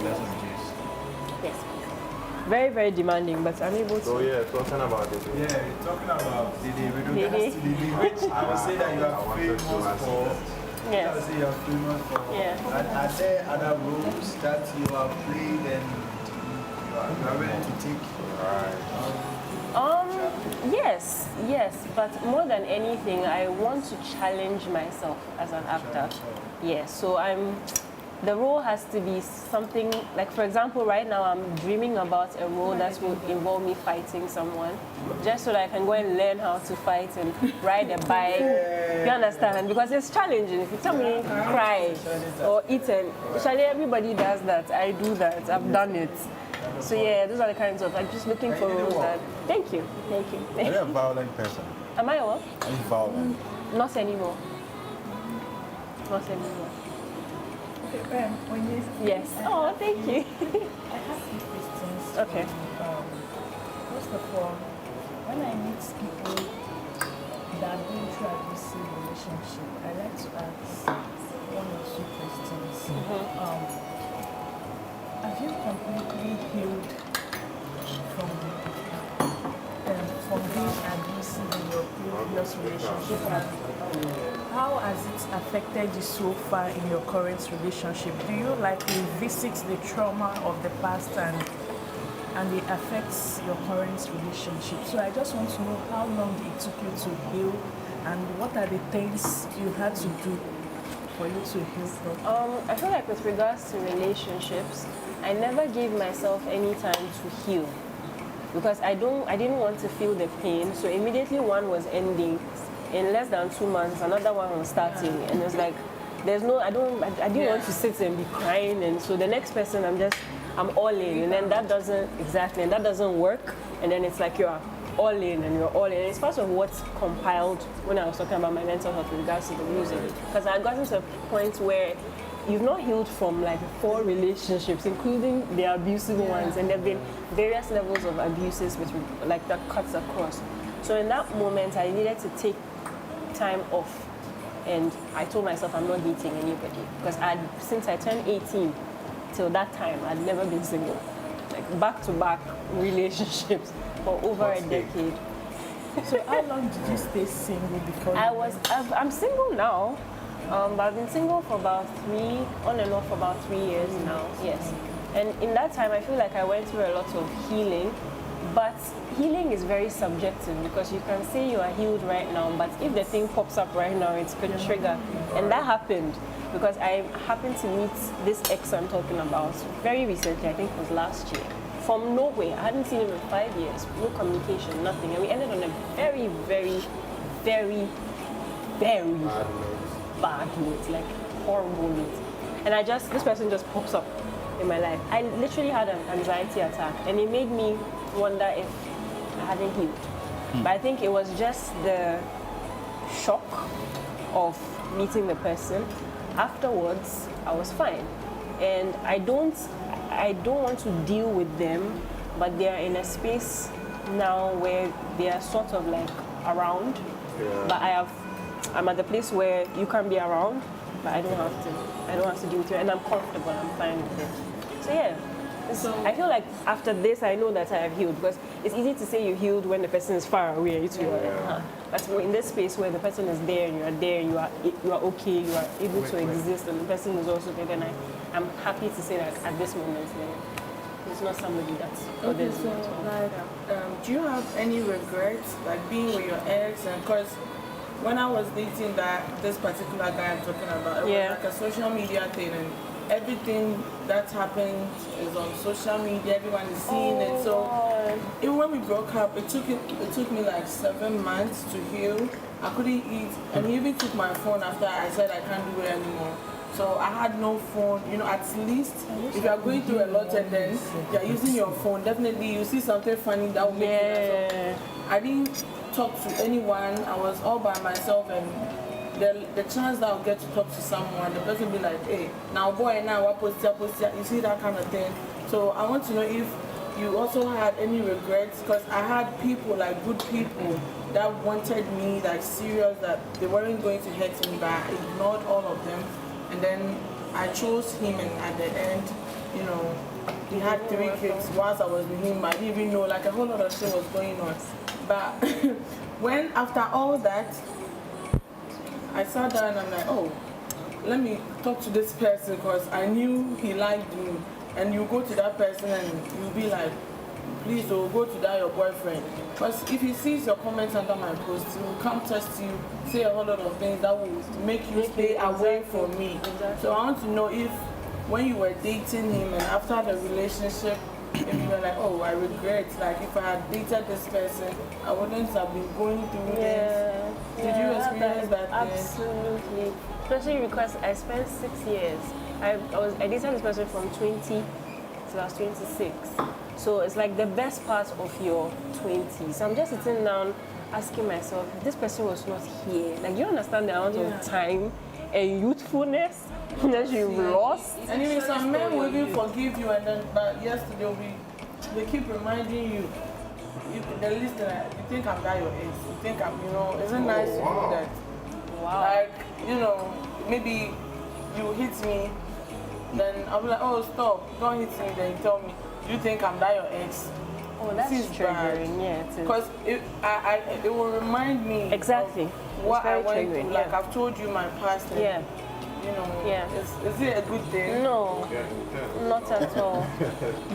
Yes. Very, very demanding, but I'm able to. So yeah, talking about it. Yeah, talking about Didi, with Didi. regards to Didi, which I would say that you I are wanted to famous ask for. that. I would Yes. say you are famous for. Yeah. Are there other roles that you have played and you are ready to take? Yes, but more than anything, I want to challenge myself as an actor. Yeah, so the role has to be something, like for example, right now I'm dreaming about a role that will involve me fighting someone, just so that I can go and learn how to fight and ride a bike. You understand? Because it's challenging. If you tell me cry or eat, usually everybody does that. I do that. I've done it. So yeah, those are the kinds of, I'm just looking for roles that. Thank you. Are you a violent person? Am I a what? Are you violent? Not anymore. Not anymore. Yes. Oh, thank you. I have two questions. Okay. First of all, when I meet people that have been through abusive relationship, I like to ask one or two questions. Have you completely healed from being abusive in your previous relationship? And how has it affected you so far in your current relationship? Do you like revisit the trauma of the past and it affects your current relationship? So I just want to know how long it took you to heal and what are the things you had to do for you to heal from? I feel like with regards to relationships, I never gave myself any time to heal because I didn't want to feel the pain. So immediately one was ending. In less than 2 months, another one was starting, and it was like, I didn't want to sit and be crying, and so the next person, I'm all in, and then that doesn't work, and then it's like you're all in, and you're all in. And it's part of what's compiled when I was talking about my mental health with regards to the music, because I had gotten to a point where you've not healed from like 4 relationships, including the abusive ones, and there have been various levels of abuses with like that cuts across. So in that moment, I needed to take time off And I told myself I'm not dating anybody because since I turned 18 till that time, I'd never been single. Like back-to-back relationships for over a decade. So how long did you stay single before I'm single now, but I've been single for about on and off for about 3 years now, yes. And in that time, I feel like I went through a lot of healing, but healing is very subjective because you can say you are healed right now, but if the thing pops up right now, it could trigger. And that happened because I happened to meet this ex I'm talking about very recently, I think it was last year. From nowhere, I hadn't seen him in 5 years, no communication, nothing. And we ended on a very, very, very, very bad note, like horrible note. And this person just pops up in my life. I literally had an anxiety attack and it made me wonder if I hadn't healed. But I think it was just the shock of meeting the person. Afterwards, I was fine. And I don't want to deal with them, but they are in a space now where they are sort of like around. Yeah. But I'm at the place where you can be around, but I don't have to deal with you, and I'm comfortable. I'm fine with it. So yeah. I feel like after this, I know that I have healed because it's easy to say you healed when the person is far away. But in this space where the person is there and you are there, you are okay, you are able to exist, and the person is also there. Then I'm happy to say that at this moment, it's not somebody that's okay. So like, do you have any regrets like being with your ex? And because when I was dating this particular guy I'm talking about, it was like a social media thing and everything that happened is on social media, everyone is seeing it. So even when we broke up, it took me like 7 months to heal. I couldn't eat, and he even took my phone after I said I can't do it anymore. So I had no phone. At least if you are going through a lot and then you are using your phone, definitely you see something funny that will make you laugh. So I didn't talk to anyone. I was all by myself, and the chance that I'll get to talk to someone, the person will be like, hey, now boy, now what post, you see that kind of thing. So I want to know if you also had any regrets, because I had people, like good people, that wanted me like serious, that they weren't going to hurt me, but I ignored all of them. And then I chose him, and at the end, he had 3 kids. Once I was with him, I didn't even know, like a whole lot of shit was going on. But when after all that, I sat down and I'm like, oh, let me talk to this person because I knew he liked me. And you go to that person and you'll be like, please go to that your boyfriend. Because if he sees your comments under my post, he will come test you, say a whole lot of things that will make you stay away from me. Exactly. So I want to know if when you were dating him and after the relationship, if you were like, oh, I regret, like if I had dated this person, I wouldn't have been going through this. Did you experience that? Absolutely. Especially because I spent 6 years. I dated this person from 20 till I was 26. So it's like the best part of your 20s. So I'm just sitting down asking myself, if this person was not here, like you understand the amount of time and youthfulness that you've lost. And even some men will even forgive you, and then but yesterday they keep reminding you. The list that you think I'm that your age. You think I'm, isn't nice to do that. Wow. Like, maybe you hit me, then I'll be like, oh stop, don't hit me. Then you tell me, you think I'm that your ex. Oh, that's triggering, yeah. Because it will remind me exactly of what I went through. Like I've told you my past. And, is it a good thing? No, not at all.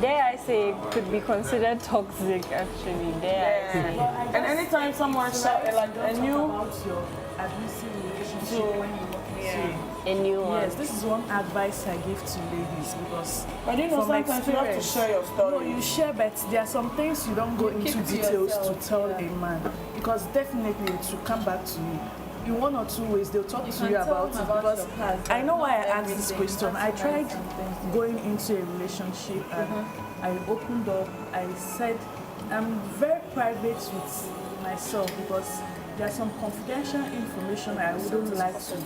Dare I say, could be considered toxic actually. Dare I say. And anytime someone says like a new about your abusive relationship when you walk into a new one. Yes, this is one advice I give to ladies because but sometimes you have to share your story. No, you share, but there are some things you don't go into details to tell a man because definitely it will come back to you. In 1 or 2 ways, they'll talk to you about it because I know why I asked this question. I tried going into a relationship and I opened up. I said I'm very private with myself because there's some confidential information I wouldn't like to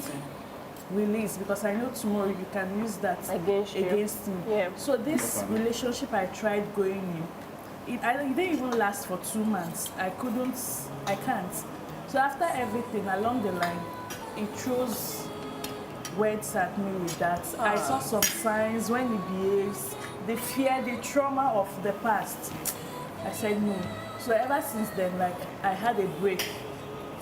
release because I know tomorrow you can use that against me. Yeah. So this relationship I tried going in, it didn't even last for 2 months. I can't. So after everything along the line, he throws words at me with that. I saw some signs when he behaves, the fear, the trauma of the past. I said no. So ever since then, like I had a break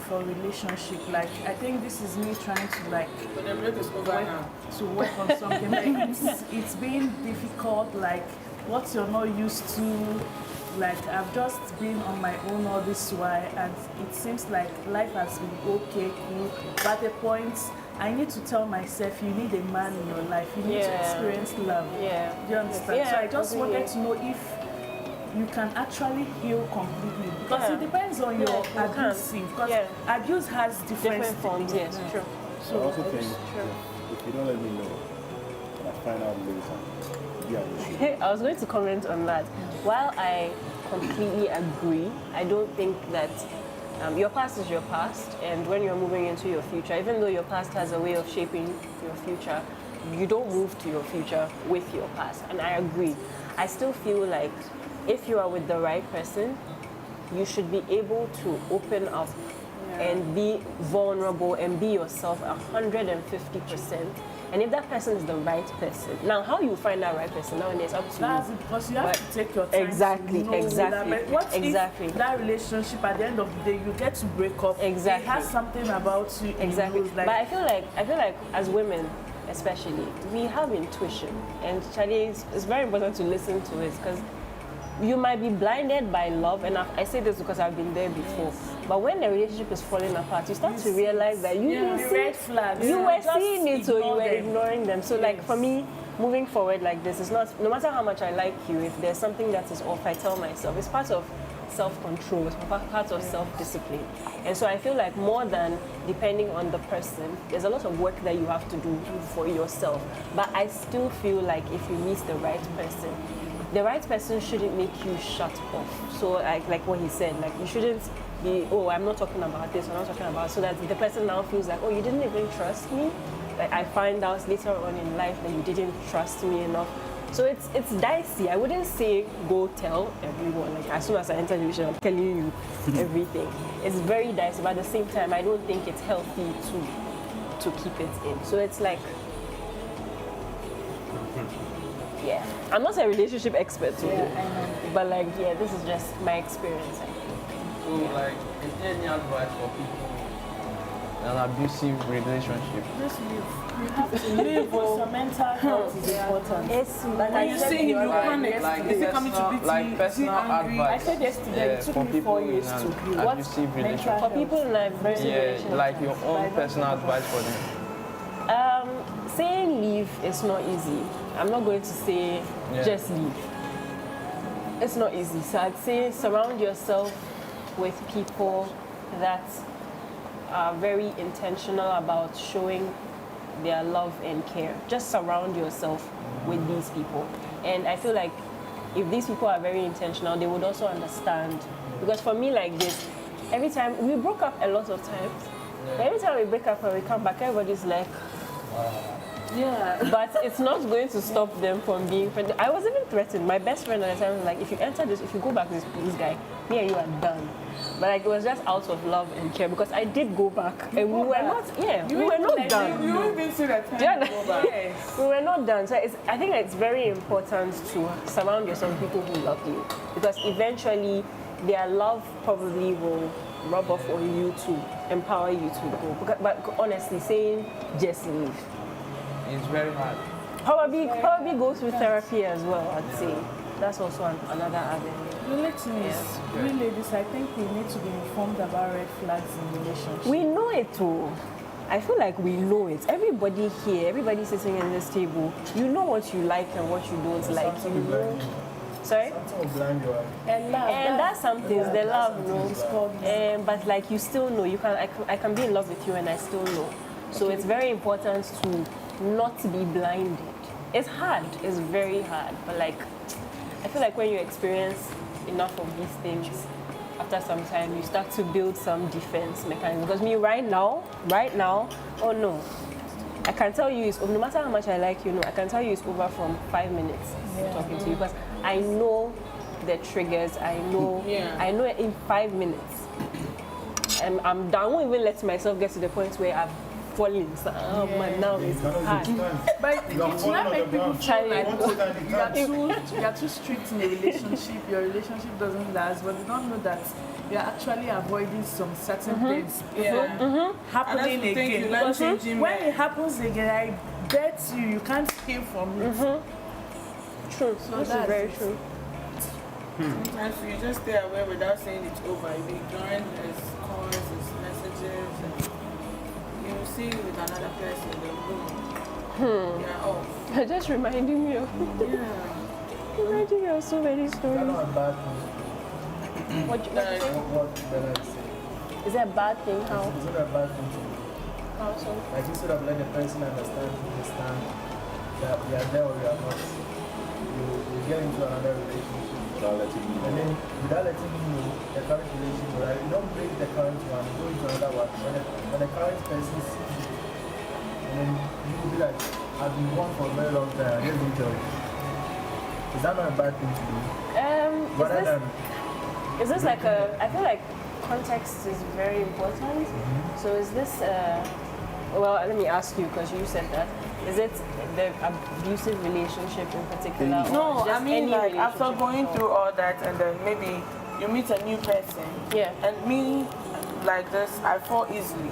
for relationship. Like I think this is me trying to like But the break is over now. to work on something. Like it's been difficult, like what you're not used to. Like I've just been on my own all this while, and it seems like life has been okay, cool. But at a point, I need to tell myself, you need a man in your life. You need to experience love. Yeah. Do you understand? Yeah, So I just completely. wanted to know if you can actually heal completely, because it depends on your you can. abuse. Because abuse has different forms. Yes, true. So I also think if you don't let me know, and I find out later, yeah, I was going to comment on that. While I completely agree, I don't think that your past is your past, and when you're moving into your future, even though your past has a way of shaping your future, you don't move to your future with your past. And I agree. I still feel like if you are with the right person, you should be able to open up and be vulnerable and be yourself 150%. And if that person is the right person, now how you find that right person nowadays up to that's you. it, because you have to take your time. Exactly, to know exactly, that. What exactly. if that relationship at the end of the day you get to break up? Exactly. It has something about you. Exactly. You know, like, But I feel like as women, especially, we have intuition, and Charlie, it's very important to listen to it, because you might be blinded by love, and I say this because I've been there before. But when the relationship is falling apart, you start to realize that you didn't the see red flags. you were Just seeing it, so you ignore were them. ignoring them. So like for me, moving forward like this, it's not, no matter how much I like you, if there's something that is off, I tell myself. It's part of self-control, it's part of self-discipline. And so I feel like more than depending on the person, there's a lot of work that you have to do for yourself. But I still feel like if you meet the right person shouldn't make you shut off. So like what he said, like you shouldn't be, oh, I'm not talking about this, I'm not talking about, so that the person now feels like, oh, you didn't even trust me. Like I find out later on in life that you didn't trust me enough. So it's dicey. I wouldn't say go tell everyone. Like as soon as I enter the relationship, I'm telling you everything. It's very dicey, but at the same time, I don't think it's healthy to keep it in. So it's like, yeah, I'm not a relationship expert today, but like, yeah, this is just my experience. I think. So, like, is there any advice for people in an abusive relationship? just live. You have to live. Your mental health is important. It's Like When I you said say you the other panic, day, Like is it coming to personal- beat you? like Is he personal angry? advice. I said yesterday, it took for me people 4 in years an to heal. What abusive mental relationship. For people in a very Yeah, like your own personal advice for them. saying leave is not easy. I'm not going to say just leave. It's not easy. So I'd say surround yourself with people that are very intentional about showing their love and care. Just surround yourself with these people. And I feel like if these people are very intentional, they would also understand. Because for me like this, every time, we broke up a lot of times. But every time we break up and we come back, everybody's like, yeah, but it's not going to stop them from being friends. I was even threatened. My best friend at the time was like, if you enter this, if you go back to this guy, me and you are done. But like, it was just out of love and care, because I did go back and we were not, we were not done. You won't even see that time. Yeah, to go back. Yes. we were not done. So I think it's very important to surround yourself with people who love you, because eventually their love probably will rub off on you to empower you to go. But honestly, saying just leave. It's very hard. Probably go through therapy as well, I'd say. That's also another avenue. Really, we ladies, I think we need to be informed about red flags in relationships. We know it too. I feel like we know it. Everybody here, everybody sitting in this table, you know what you like and what you don't like. You know. Sorry? Something will blind your eye. And that's something, the love, no. But like you still know, I can be in love with you and I still know. So it's very important to not be blinded. It's hard, it's very hard, but like, I feel like when you experience enough of these things, after some time, you start to build some defense mechanism. Because me right now, oh no, I can tell you, no matter how much I like you, I can tell you it's over from 5 minutes talking to you, because I know the triggers, I know in 5 minutes. I'm down. I won't even let myself get to the point where I've fallen. So, oh man, now it's hard. But it should not make people feel like you are too strict in a relationship. Your relationship doesn't last, but they don't know that you're actually avoiding some certain things from happening again. Because when it happens again, I bet you can't escape from it. True. So This is that's very it. true. Sometimes you just stay away without saying it's over. You be ignoring his calls, his messages, and you see you with another person, they'll go. Yeah, off. You're just reminding me of reminding me of so many That's stories. not a bad thing. What you say? What Bella is saying. Is that a bad thing? How? It's not a bad thing to do. How so? Like instead of let the person understand that we are there or we are not, you get into another relationship. Without letting me And know. then without letting you know the current relationship, right? You don't break the current one, you go into another one. When the current person sees you, and then you will be like, I've been gone for a very long time, I didn't tell you. Is that not a bad thing to do? Rather than Is this like a? I feel like context is very important. So is this? Well, let me ask you because you said that. Is it the abusive relationship in particular? No, or just I mean any like after relationship going at all? through all that and then maybe you meet a new person. Yeah. And me, like this, I fall easily.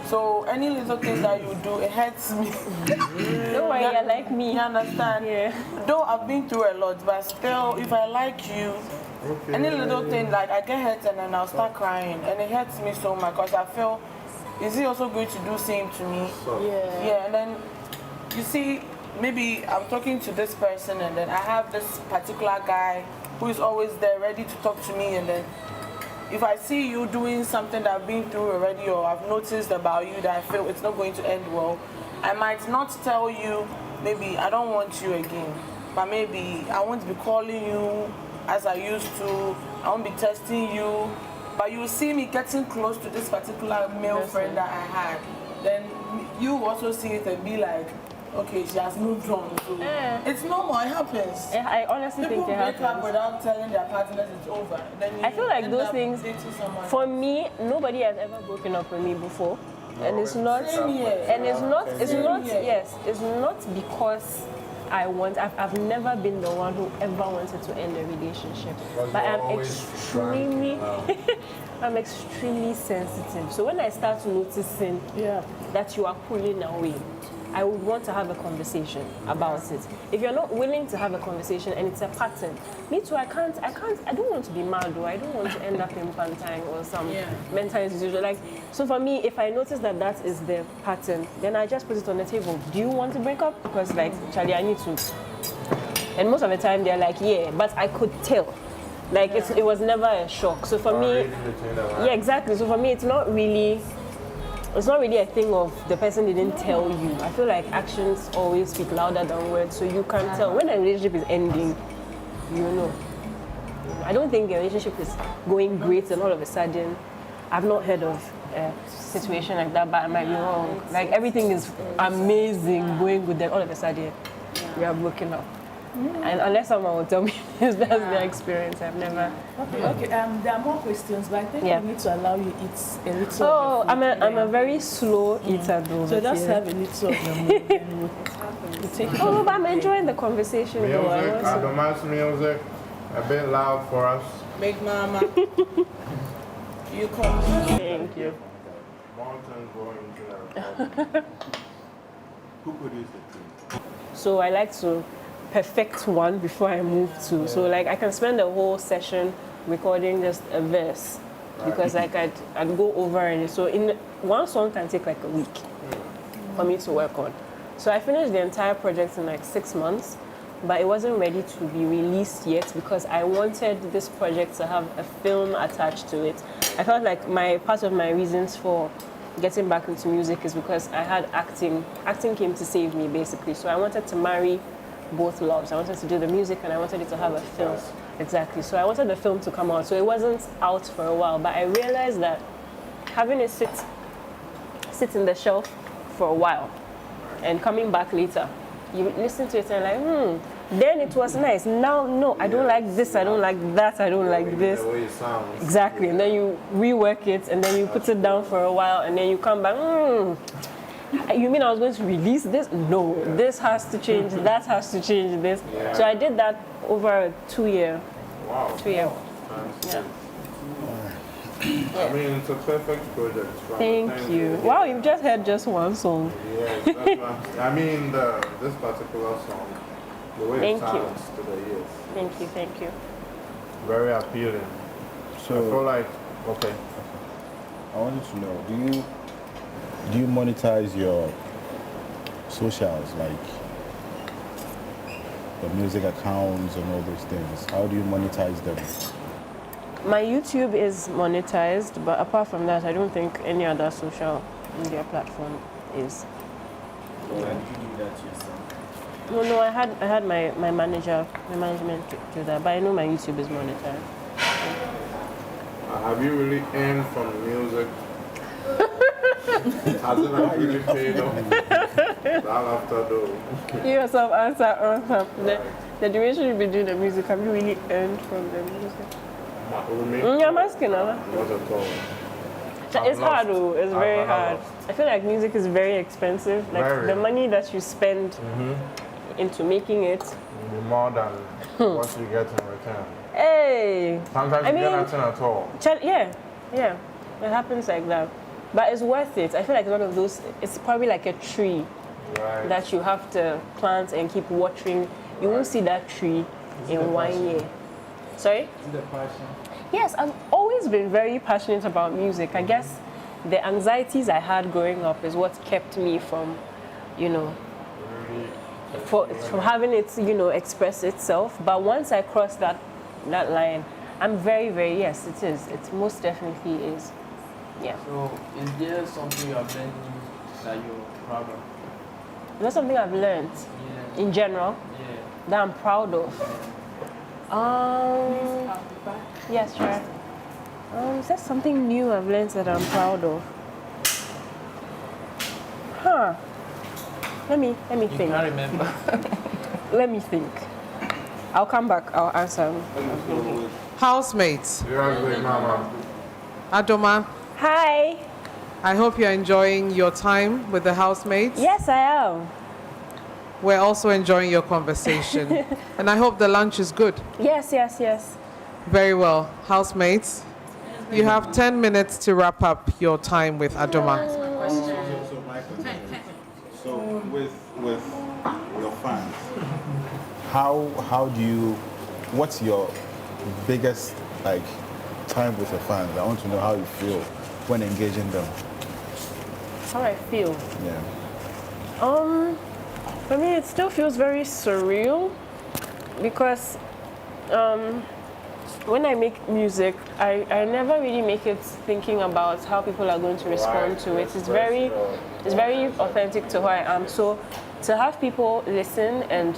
So any little thing that you do, it hurts me. Don't worry, you're like me. You understand? Yeah. Though I've been through a lot, but still, if I like you, any little thing, like I get hurt and then I'll start crying. And it hurts me so much because I feel, is he also going to do same to me? Yeah. Yeah, and then you see, maybe I'm talking to this person and then I have this particular guy who is always there ready to talk to me, and then if I see you doing something that I've been through already or I've noticed about you that I feel it's not going to end well, I might not tell you, maybe I don't want you again, but maybe I won't be calling you as I used to, I won't be texting you, but you will see me getting close to this particular male friend that I had. Then you also see it and be like, okay, she has moved on. So it's normal, it happens. I honestly People think it break up happens. without telling their partners it's over. Then you I feel like end those up things, dating someone for else. me, nobody has ever broken up with me before. And it's not, Same here. and it's not, Same here. yes, it's not because I've never been the one who ever wanted to end a relationship. But I'm extremely, I'm extremely sensitive. So when I start noticing that you are pulling away, I would want to have a conversation about it. If you're not willing to have a conversation and it's a pattern, me too, I don't want to be mad, or I don't want to end up in Pantang or some mental institution. Like, so for me, if I notice that that is the pattern, then I just put it on the table. Do you want to break up? Because like, Charlie, I need to. And most of the time they're like, yeah, but I could tell. Like, it was never a shock. So for me, yeah, exactly. So for me, it's not really a thing of the person didn't tell you. I feel like actions always speak louder than words, so you can tell when a relationship is ending, you know. I don't think a relationship is going great and all of a sudden, I've not heard of a situation like that, but I might be wrong. Like everything is amazing, going good, then all of a sudden, we are broken up. And unless someone will tell me that's their experience, I've never. Okay. There are more questions, but I think Yeah. we need to allow you eat a little. Oh, of the food. I'm a very slow eater though. So but just yeah. have a little of the and we'll take it. Oh, but I'm enjoying the conversation though. I Music, want to- Adomaa's music, a bit loud for us. Big mama. You come. Thank you. Mountains going to the Who produced it? So I like to perfect one before I move to. So like I can spend a whole session recording just a verse because like I'd go over it. So in one song can take like a week for me to work on. So I finished the entire project in like 6 months, but it wasn't ready to be released yet because I wanted this project to have a film attached to it. I felt like part of my reasons for getting back into music is because I had acting. Acting came to save me basically. So I wanted to marry both loves. I wanted to do the music and I wanted it to have a film. Exactly. So I wanted the film to come out. So it wasn't out for a while, but I realized that having it sit in the shelf for a while and coming back later, you listen to it and like, Then it was nice. Now, no, I don't like this, I don't like that, I don't like this. The way it sounds. Exactly. And then you rework it, and then you put it down for a while, and then you come back. You mean I was going to release this? No, this has to change, that has to change this. Yeah. So I did that over a 2-year. Wow. 2-year. Yeah. I mean, it's a perfect project. Thank you. Wow, you've just heard just one song. Yes, that's what I mean, this particular song, the way Thank it you. sounds to the ears. Thank you, thank you. Very appealing. So I feel like, okay. I wanted to know, do you monetize your socials, like the music accounts and all those things? How do you monetize them? My YouTube is monetized, but apart from that, I don't think any other social media platform is. Did you do that yourself? No, I had my management do that, but I know my YouTube is monetized. Have you really earned from music? Has it not really paid off? That after though. You yourself answer. The duration you've been doing the music, have you really earned from the music? I'm asking now. Not at all. It's hard though, it's very hard. I feel like music is very expensive. Like Very. the money that you spend into making it. Be more than what you get in return. Hey! Sometimes I you get mean, nothing at all. Yeah. It happens like that. But it's worth it. I feel like it's one of those, it's probably like a tree Right. that you have to plant and keep watering. You won't see that tree in 1 year. Sorry? Is it a passion? Yes, I've always been very passionate about music. I guess the anxieties I had growing up is what kept me from, from having it, express itself. But once I crossed that line, I'm very, very, yes, it is. It most definitely is. Yeah. So, is there something you have learned that you're proud of? That's something I've learned Yeah. in general Yeah. that I'm proud of. Yes, sure. Is there something new I've learned that I'm proud of? Let me You think. can't remember. Let me think. I'll come back. I'll answer. Housemates, Yes, big mama. Adomaa, Hi. I hope you're enjoying your time with the housemates. Yes, I am. We're also enjoying your conversation. And I hope the lunch is good. Yes, yes, yes. Very well. Housemates, you have 10 minutes to wrap up your time with Adomaa. So Michael, so with your fans, how do you? What's your biggest time with your fans? I want to know how you feel when engaging them. How I feel. Yeah. For me, it still feels very surreal because when I make music, I never really make it thinking about how people are going to respond to it. It's very authentic to who I am. So to have people listen and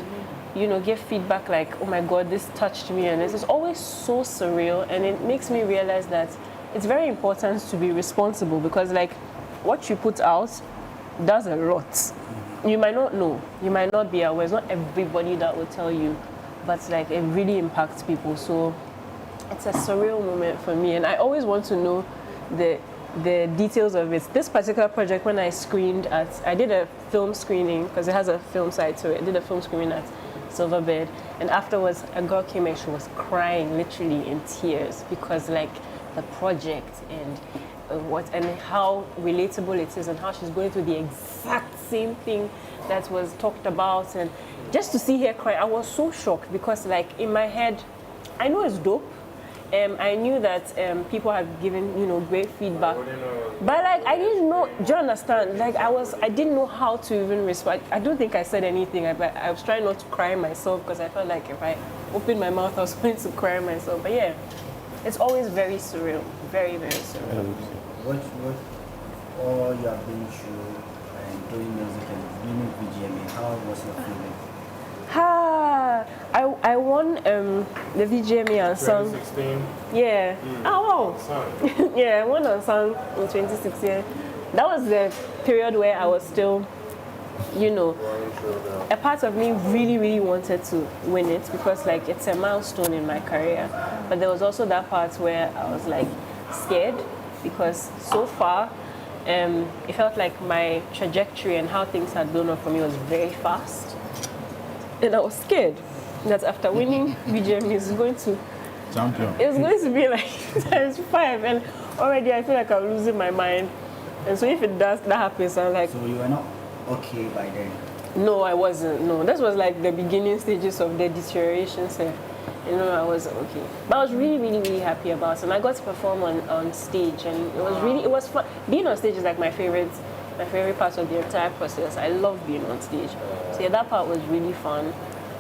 give feedback like, oh my God, this touched me, and this is always so surreal, and it makes me realize that it's very important to be responsible because what you put out does a lot. You might not know, you might not be aware. It's not everybody that will tell you, but it really impacts people. So it's a surreal moment for me, and I always want to know the details of it. This particular project, when I did a film screening because it has a film side to it. I did a film screening at Silverbird, and afterwards a girl came and she was crying, literally in tears, because the project and how relatable it is, and how she's going through the exact same thing that was talked about, and just to see her cry, I was so shocked because in my head, I know it's dope. I knew that people had given great feedback, but I didn't know. Do you understand? I didn't know how to even respond. I don't think I said anything. I was trying not to cry myself because I felt like if I opened my mouth, I was going to cry myself. But yeah, it's always very surreal, very, very surreal. What all you have been through and doing music and doing VGMA, how was your feeling? I won the VGMA and song. 2016. Yeah. Oh wow. Yeah, I won on song in 2016. That was the period where I was still you know, a part of me really, really wanted to win it because like it's a milestone in my career. But there was also that part where I was like scared because so far it felt like my trajectory and how things had blown up for me was very fast. And I was scared that after winning BGM is going to Champion. it's going to be like times 5 and already I feel like I'm losing my mind. And so if that happens, I'm like, So you were not okay by then? no, I wasn't. No, this was like the beginning stages of the deterioration. So, you know, I wasn't okay. But I was really, really, really happy about it. And I got to perform on stage, and it was fun. Being on stage is like my favorite part of the entire process. I love being on stage. So yeah, that part was really fun.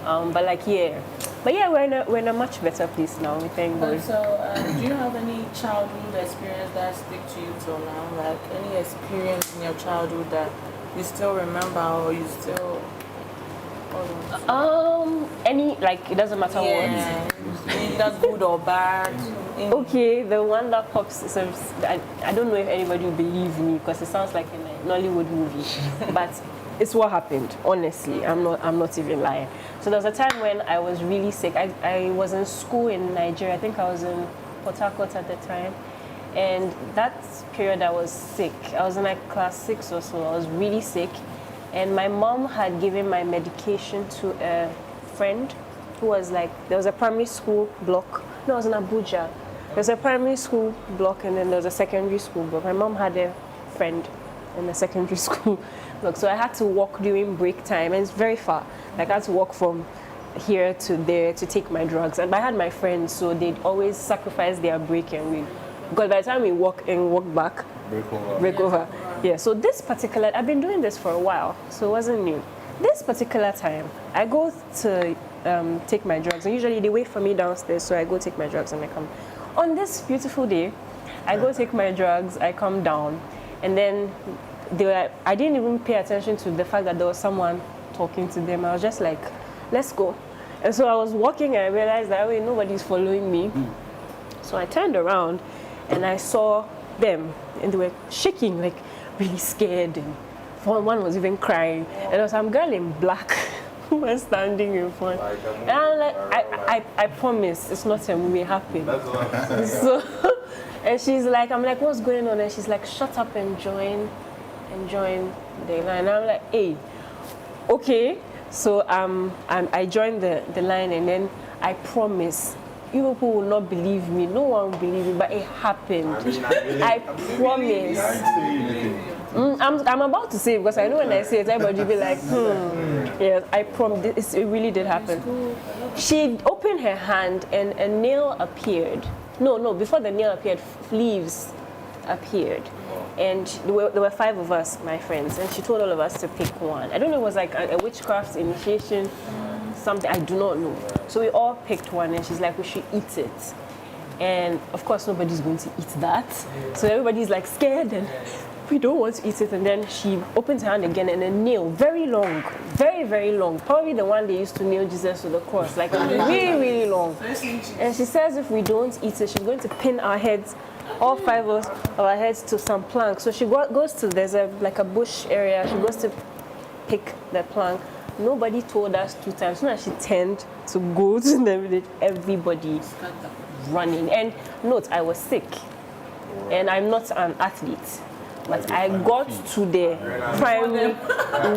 But yeah, we're in a much better place now. We thank God. And so, do you have any childhood experience that stick to you till now? Like any experience in your childhood that you still remember or you still? Any, like, it doesn't matter what. Either good or bad. Okay, the one that pops. So I don't know if anybody will believe me because it sounds like a Nollywood movie, but it's what happened. Honestly, I'm not even lying. So there was a time when I was really sick. I was in school in Nigeria. I think I was in Port Harcourt at the time. And that period I was sick. I was in like class 6 or so. I was really sick. And my mom had given my medication to a friend who was like, there was a primary school block. No, I was in Abuja. There's a primary school block and then there was a secondary school block. My mom had a friend in the secondary school block. So I had to walk during break time, and it's very far. Like I had to walk from here to there to take my drugs. And I had my friends, so they'd always sacrifice their break and read. Because by the time we walk back, break over. Yeah, so this particular, I've been doing this for a while, so it wasn't new. This particular time, I go to take my drugs, and usually they wait for me downstairs, so I go take my drugs and I come. On this beautiful day, I go take my drugs, I come down, and then I didn't even pay attention to the fact that there was someone talking to them. I was just like, let's go. And so I was walking and I realized that, wait, nobody's following me. So I turned around and I saw them, and they were shaking, like really scared, and one was even crying. And there was some girl in black who was standing in front. And I'm like, I promise it's not a movie happening. So, and she's like, I'm like, what's going on? And she's like, shut up and join the line. And I'm like, hey, okay. So I joined the line, and then I promise, you people will not believe me. No one will believe me, but it happened. I promise. I'm about to say it because I know when I say it, everybody will be like, Yes, I promise. It really did happen. She opened her hand, and a nail appeared. No, before the nail appeared, leaves appeared. And there were 5 of us, my friends, and she told all of us to pick one. I don't know, it was like a witchcraft initiation, something, I do not know. So we all picked one, and she's like, we should eat it. And of course, nobody's going to eat that. So everybody's like scared, and we don't want to eat it. And then she opens her hand again, and a nail, very long, very, very long, probably the one they used to nail Jesus to the cross, like really, really long. And she says if we don't eat it, she's going to pin our heads, all 5 of our heads, to some plank. So she goes to, there's a bush area, she goes to pick the plank. Nobody told us 2 times. So now she turned to go to the village, everybody running. And note, I was sick, and I'm not an athlete. But I got to the primary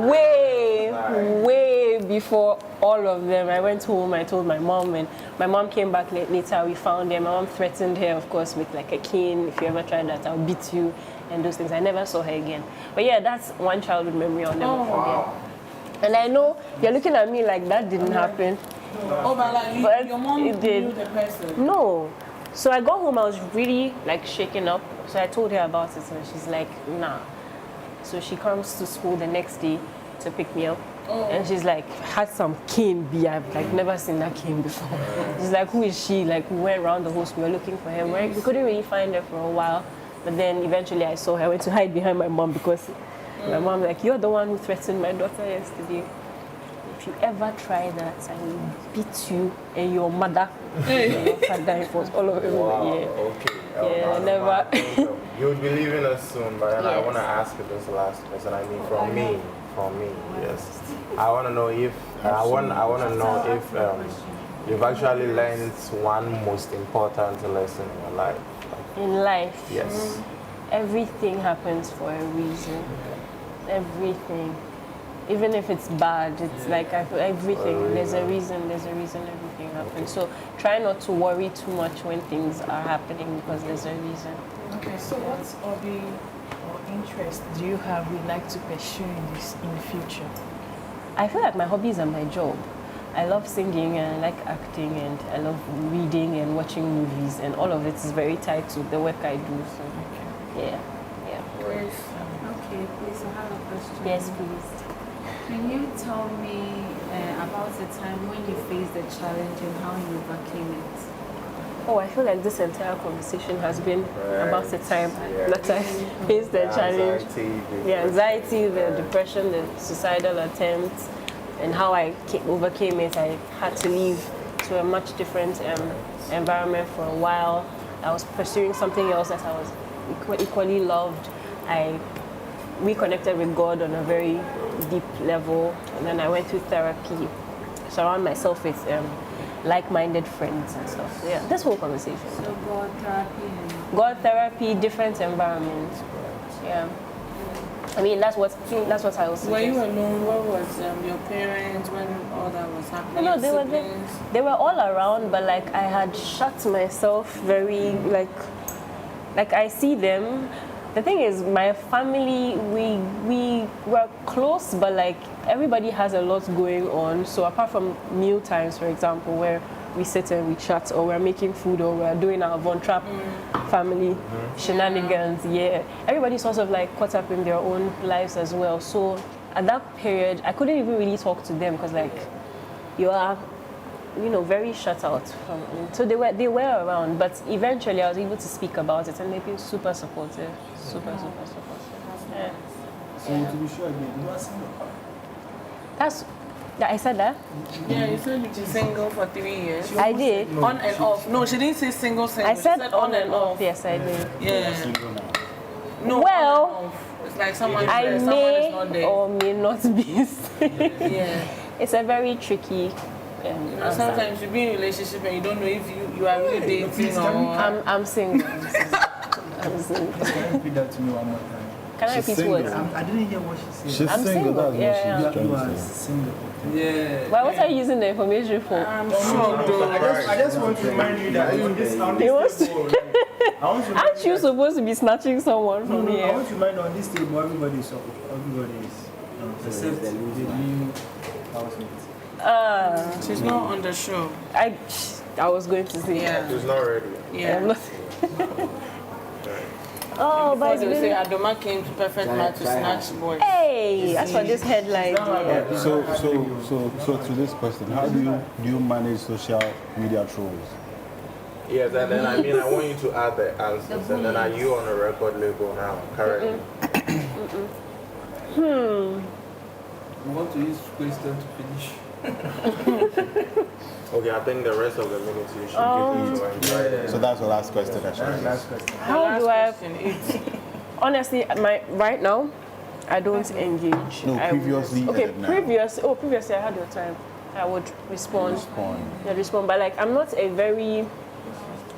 way before all of them. I went home, I told my mom, and my mom came back later. We found her. My mom threatened her, of course, with like a cane. If you ever try that, I'll beat you, and those things. I never saw her again. But yeah, that's one childhood memory I'll never forget. And I know you're looking at me like that didn't happen. Oh, but like your mom it did. knew the person? No. So I got home, I was really like shaken up. So I told her about it, and she's like, nah. So she comes to school the next day to pick me up. And she's like, had some cane beer. I've like never seen that cane before. She's like, who is she? Like, we went around the whole school, we were looking for her. We couldn't really find her for a while. But then eventually I saw her. I went to hide behind my mom because my mom like, you're the one who threatened my daughter yesterday. If you ever try that, I will beat you and your mother and your father. It was all of them. Wow, Yeah. okay. Yeah, I never. think, you would be leaving us soon, but then I Yes. want to ask you this last question. I mean, from me, yes. I want to know if I want to know if you've actually learned one most important lesson in your life. In life, Yes. everything happens for a reason. Everything. Even if it's bad, it's like I feel everything. There's a reason everything happens. So try not to worry too much when things are happening because there's a reason. Okay, so what hobby or interest do you have you'd like to pursue in the future? I feel like my hobbies are my job. I love singing and I like acting and I love reading and watching movies and all of it is very tied to the work I do. So yeah. Please, okay, please, I have a question. Yes, please. Can you tell me about the time when you faced the challenge and how you overcame it? Oh, I feel like this entire conversation has been about the time that I faced the challenge. The anxiety, the depression, the suicidal attempts, and how I overcame it. I had to leave to a much different environment for a while. I was pursuing something else that I was equally loved. I reconnected with God on a very deep level, and then I went through therapy, surround myself with like-minded friends and stuff. So, yeah, this whole conversation. So God therapy, different environments. Yeah. I mean, that's what I was. Were you alone? Where was your parents when all that was happening? No, they were all around, but like I had shut myself very like I see them. The thing is, my family, we were close, but like everybody has a lot going on. So apart from meal times, for example, where we sit and we chat, or we're making food, or we're doing our Von Trapp family shenanigans, everybody's sort of like caught up in their own lives as well. So at that period, I couldn't even really talk to them because like you are, very shut out from. So they were around, but eventually I was able to speak about it, and they've been super supportive, super supportive. Yeah. So to be sure, you are single. I said that. Yeah, you said you've been single for 3 years. I did. On and off. No, she didn't say single. I said she said on and off. Yes, I did. Yeah. No. Well, on and off. It's like someone. I someone may is not there. or may not be. Yeah. It's a very tricky. Sometimes you be in a relationship and you don't know if you are really dating or. I'm single. I'm single. Can you repeat that to me one more time? Can I repeat what? I didn't hear what she said. I'm single. Yeah. You are single. Yeah. Why? What are you using the information for? I'm shocked though. I just want to remind you that on this table, Aren't you supposed to be snatching someone from I here? want to remind on this table everybody is except the new housemates. She's not on the show. I was going to say Yeah. She's not ready. Yeah. I'm not. Oh, by Because the they say way. Adomaa came to perfect match to snatch boys. Hey, that's what this headline. So to this question, how do you manage social media trolls? Yes, and then I want you to add the answers, and then are you on a record label now currently? We want to use question to finish. Okay, I think the rest of the minutes you should give me to enjoy them. So that's the last question, actually. Last question. How do I? Honestly, right now, I don't engage. No, I previously. would- Okay, and now. previously I had your time. I would respond. Yeah, respond. But like, I'm not a very.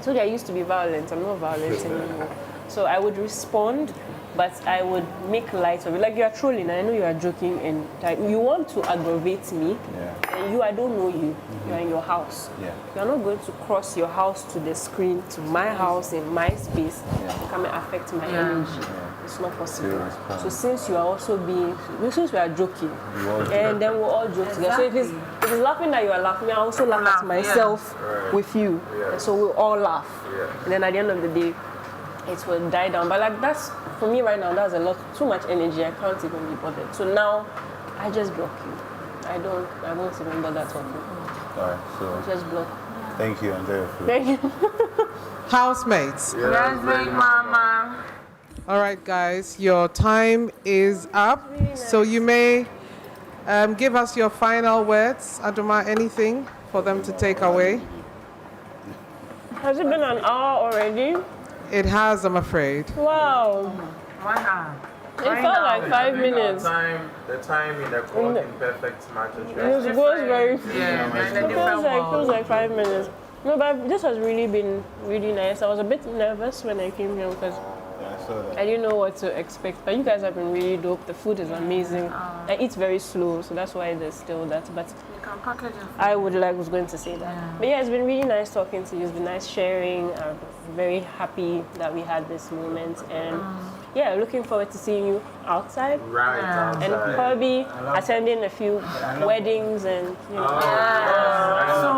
So I used to be violent. I'm not violent anymore. So I would respond, but I would make light of it. Like, you are trolling, and I know you are joking, and like, you want to aggravate me. Yeah. And I don't know you. You are in your house. Yeah. You are not going to cross your house to the screen, to my house in my space, and come and affect my energy. It's not possible. So since you are also since we are joking, and then we'll all joke together. So if it's laughing that you are laughing, I also laugh at myself with you. And so we'll all laugh. And then at the end of the day, it will die down. But like, that's, for me right now, that's too much energy. I can't even be bothered. So now, I just block you. I won't even bother talking. All right, so Just block. thank you, and therefore. Thank you. Housemates. Yes, big mama. All right, guys, your time is up. So you may give us your final words. Adomaa, anything for them to take away? Has it been an hour already? It has, I'm afraid. Wow. It felt like 5 minutes. The time in the clock in perfect matches. It goes very Yeah, it feels like 5 minutes. No, but this has really been really nice. I was a bit nervous when I came here because Yeah, I saw that. I didn't know what to expect. But you guys have been really dope. The food is amazing. I eat very slow, so that's why there's still that. But You can package it. I was going to say that. But yeah, it's been really nice talking to you. It's been nice sharing. I'm very happy that we had this moment. And yeah, looking forward to seeing you outside. Right. And probably attending a few weddings and, you know.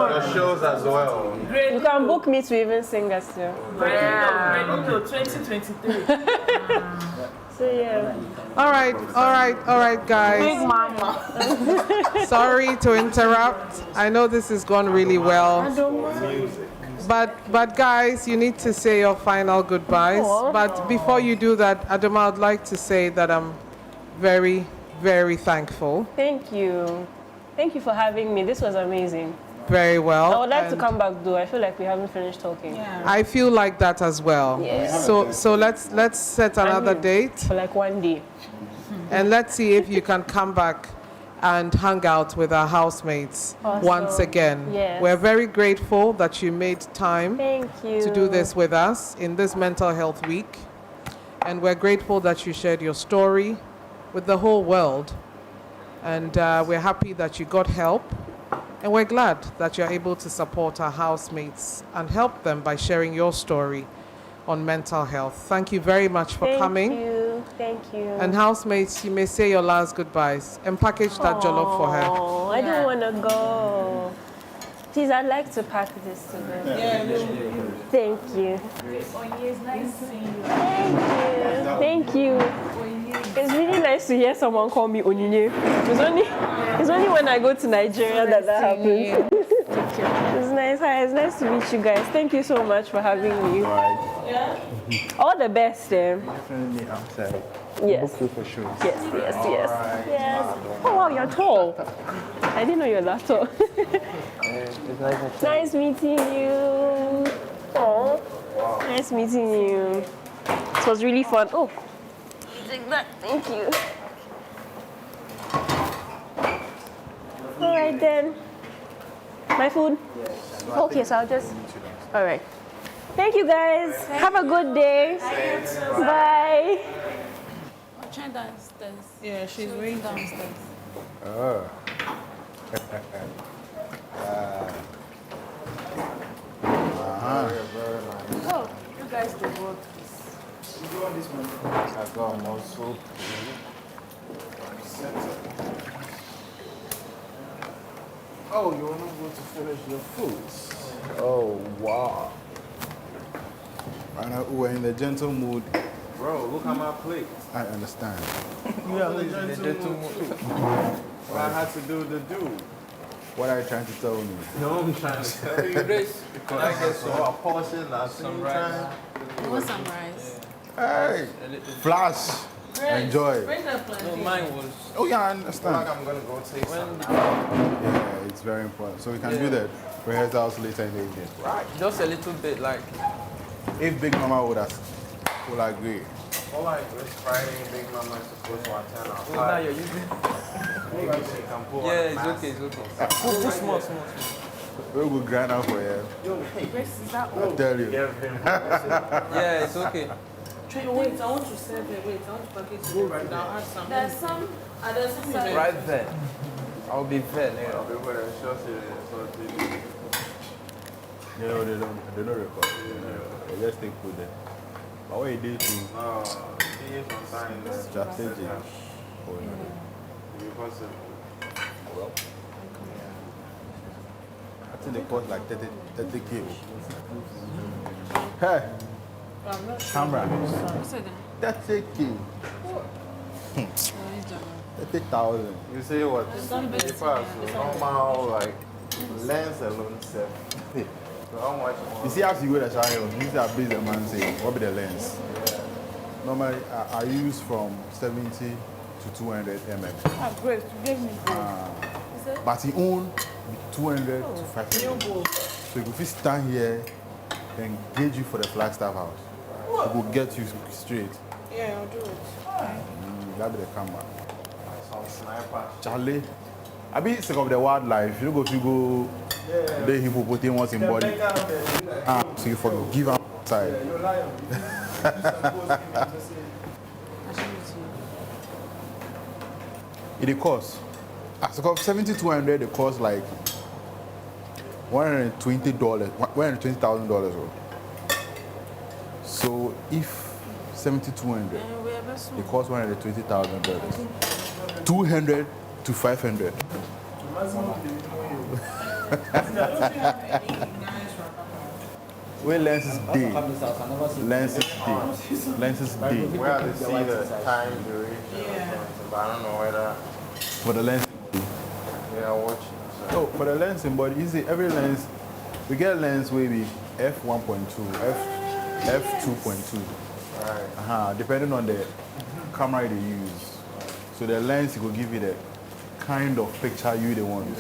The shows as well. You can book me to even sing us too. Ready to 2023. So yeah. All right, guys. Big mama. Sorry to interrupt. I know this has gone really well. But guys, you need to say your final goodbyes. But before you do that, Adomaa, I'd like to say that I'm very, very thankful. Thank you. Thank you for having me. This was amazing. Very well. I would like to and come back though. I feel like we haven't finished talking. I feel like that as well. Yeah. So let's set another date For like one day. and let's see if you can come back and hang out with our housemates Awesome. once again. Yes. We're very grateful that you made time Thank you. to do this with us in this mental health week. And we're grateful that you shared your story with the whole world. And we're happy that you got help. And we're glad that you're able to support our housemates and help them by sharing your story on mental health. Thank you very much for coming. Thank you. And housemates, you may say your last goodbyes and package that jollof for her. Oh, I don't want to go. Please, I'd like to pack this to them. Thank you. It's nice seeing you. Thank you. It's really nice to hear someone call me Onyinye. It's only when I go to Nigeria that happens. It's nice. Hi, it's nice to meet you guys. Thank you so much for having me. All the best. Definitely outside. Yes. Book you for shows. Yes. Oh wow, you're tall. I didn't know you were that tall. Nice meeting you. Oh, nice meeting you. It was really fun. Oh, you take that. Thank you. All right then. My food? Okay, so I'll just. All right. Thank you guys. Have a good day. Bye. Try downstairs. Yeah, she's waiting downstairs. Oh. Oh, you guys do both. You want this one? I got more soup. Oh, you want to go to finish your foods? Oh, wow. Right now, we're in the gentle mood. Bro, look at my plate. I understand. You are in the gentle mood. What I had to do to do. What are you trying to tell me? No, I'm trying to tell you this. Because I get so a portion at some time. You want some rice? Hey, flash. Enjoy. Bring the plantain. No, mine was. Oh yeah, I I feel understand. like I'm going to go take some now. Yeah, it's very important. So we can do that rehearsals later in the evening. Right. Just a little bit, like. If Big Mama would agree. Well, like this Friday, Big Mama is supposed to attend our Oh, now party. you're using. Maybe she can pull Yeah, on the it's mask. okay, it's okay. Put small. We will grind out for you. Grace, is that I tell you. Yeah, it's okay. Wait, I want to serve it. Wait, I want to package it right now. Add some. There's some others inside. Right there. I'll be there later. People are short serious. You know, they don't record. They just take food there. But what you do to No, he is on time. strategy? Oh, no. Because Well, I think they cost like 30K. Hey, camera. 30K. 30,000. you see what? If I normal like lens alone self. So how much more? You see, after you go to China, you see a business man say, what be the lens? Normally, I use from 70 to 200 mm. Ah, Grace, you gave me gold. But he own 200 to 500. So if you stand here, then gauge you for the Flagstaff house. It will get you straight. Yeah, I'll do it. That be the camera. Some sniper. Charlie, I be sick of the wildlife. You go to go the hippopotamus in body. So you forgive them outside. You're lying. It costs. As of 7,200, it costs like $120,000. So if 7,200, it costs $120,000. 200 to 500. Where lenses day? Lenses day. Lenses day. Where they see the time duration, but I don't know whether For the lens. they are watching. So for the lens in body, you see every lens, we get a lens maybe f1.2, f2.2. Right. Depending on the camera they use. So the lens will give you the kind of picture you want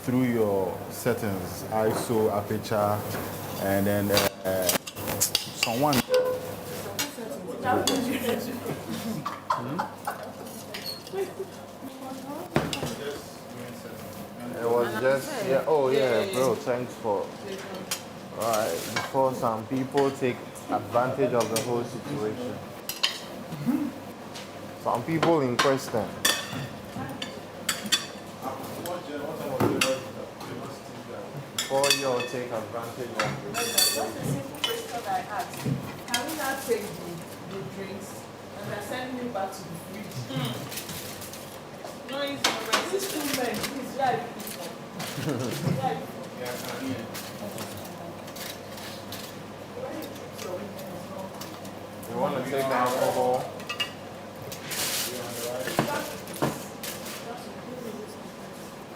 through your settings, ISO, aperture, and then someone. It was just, yeah, oh yeah, bro, thanks for, alright, before some people take advantage of the whole situation. Some people in question. Before you all take advantage of it. Just a simple question I asked. Can we now take the drinks and they're sending me back to the fridge? No, it's not right. These two men, please, where are you from? Where are you You want to take alcohol?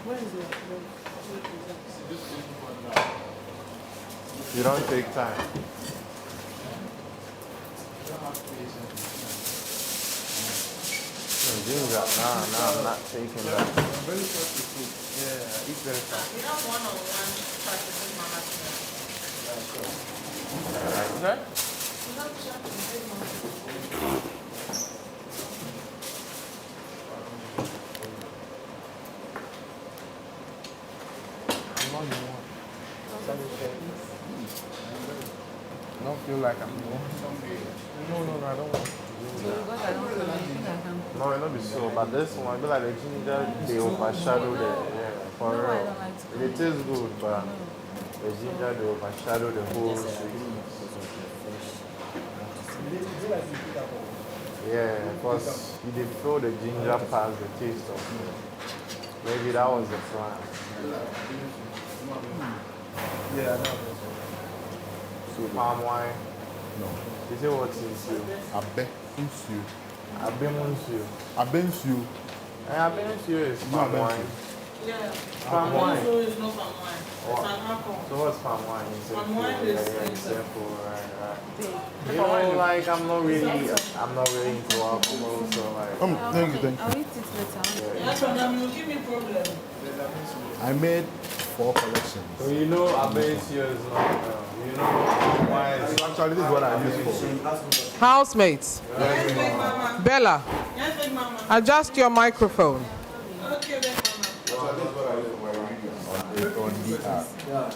Where is it? You don't take time. Ginger, nah, I'm not taking that. Yeah, eat very fast. You have one-on-one practicing management. Okay? I'm not the one. I don't feel like I'm the one. No, I don't want to do that. No, it not be so, but this one, I feel like the ginger, they overshadow the, for real. It is good, but the ginger, they overshadow the whole sweetness. Yeah, because you did throw the ginger past the taste of it. Maybe that was the plan. Yeah, no. So palm wine. No. Is it what's in you? Abensu. Abemunsu. Abensu. And Abemunsu is palm wine. Yeah. Palm wine. So it's not palm wine. It's an alcohol. So what's palm wine? Palm wine is simple, right. You know, like I'm not really into alcohol, so like. Thank you. I'll eat it later. That's when you give me problem. I made 4 collections. So you know Abemunsu is not, you know palm wine is Actually, this is what I use for. Housemates, Bella, Yes, big mama. adjust your microphone. Okay, big mama. On the app.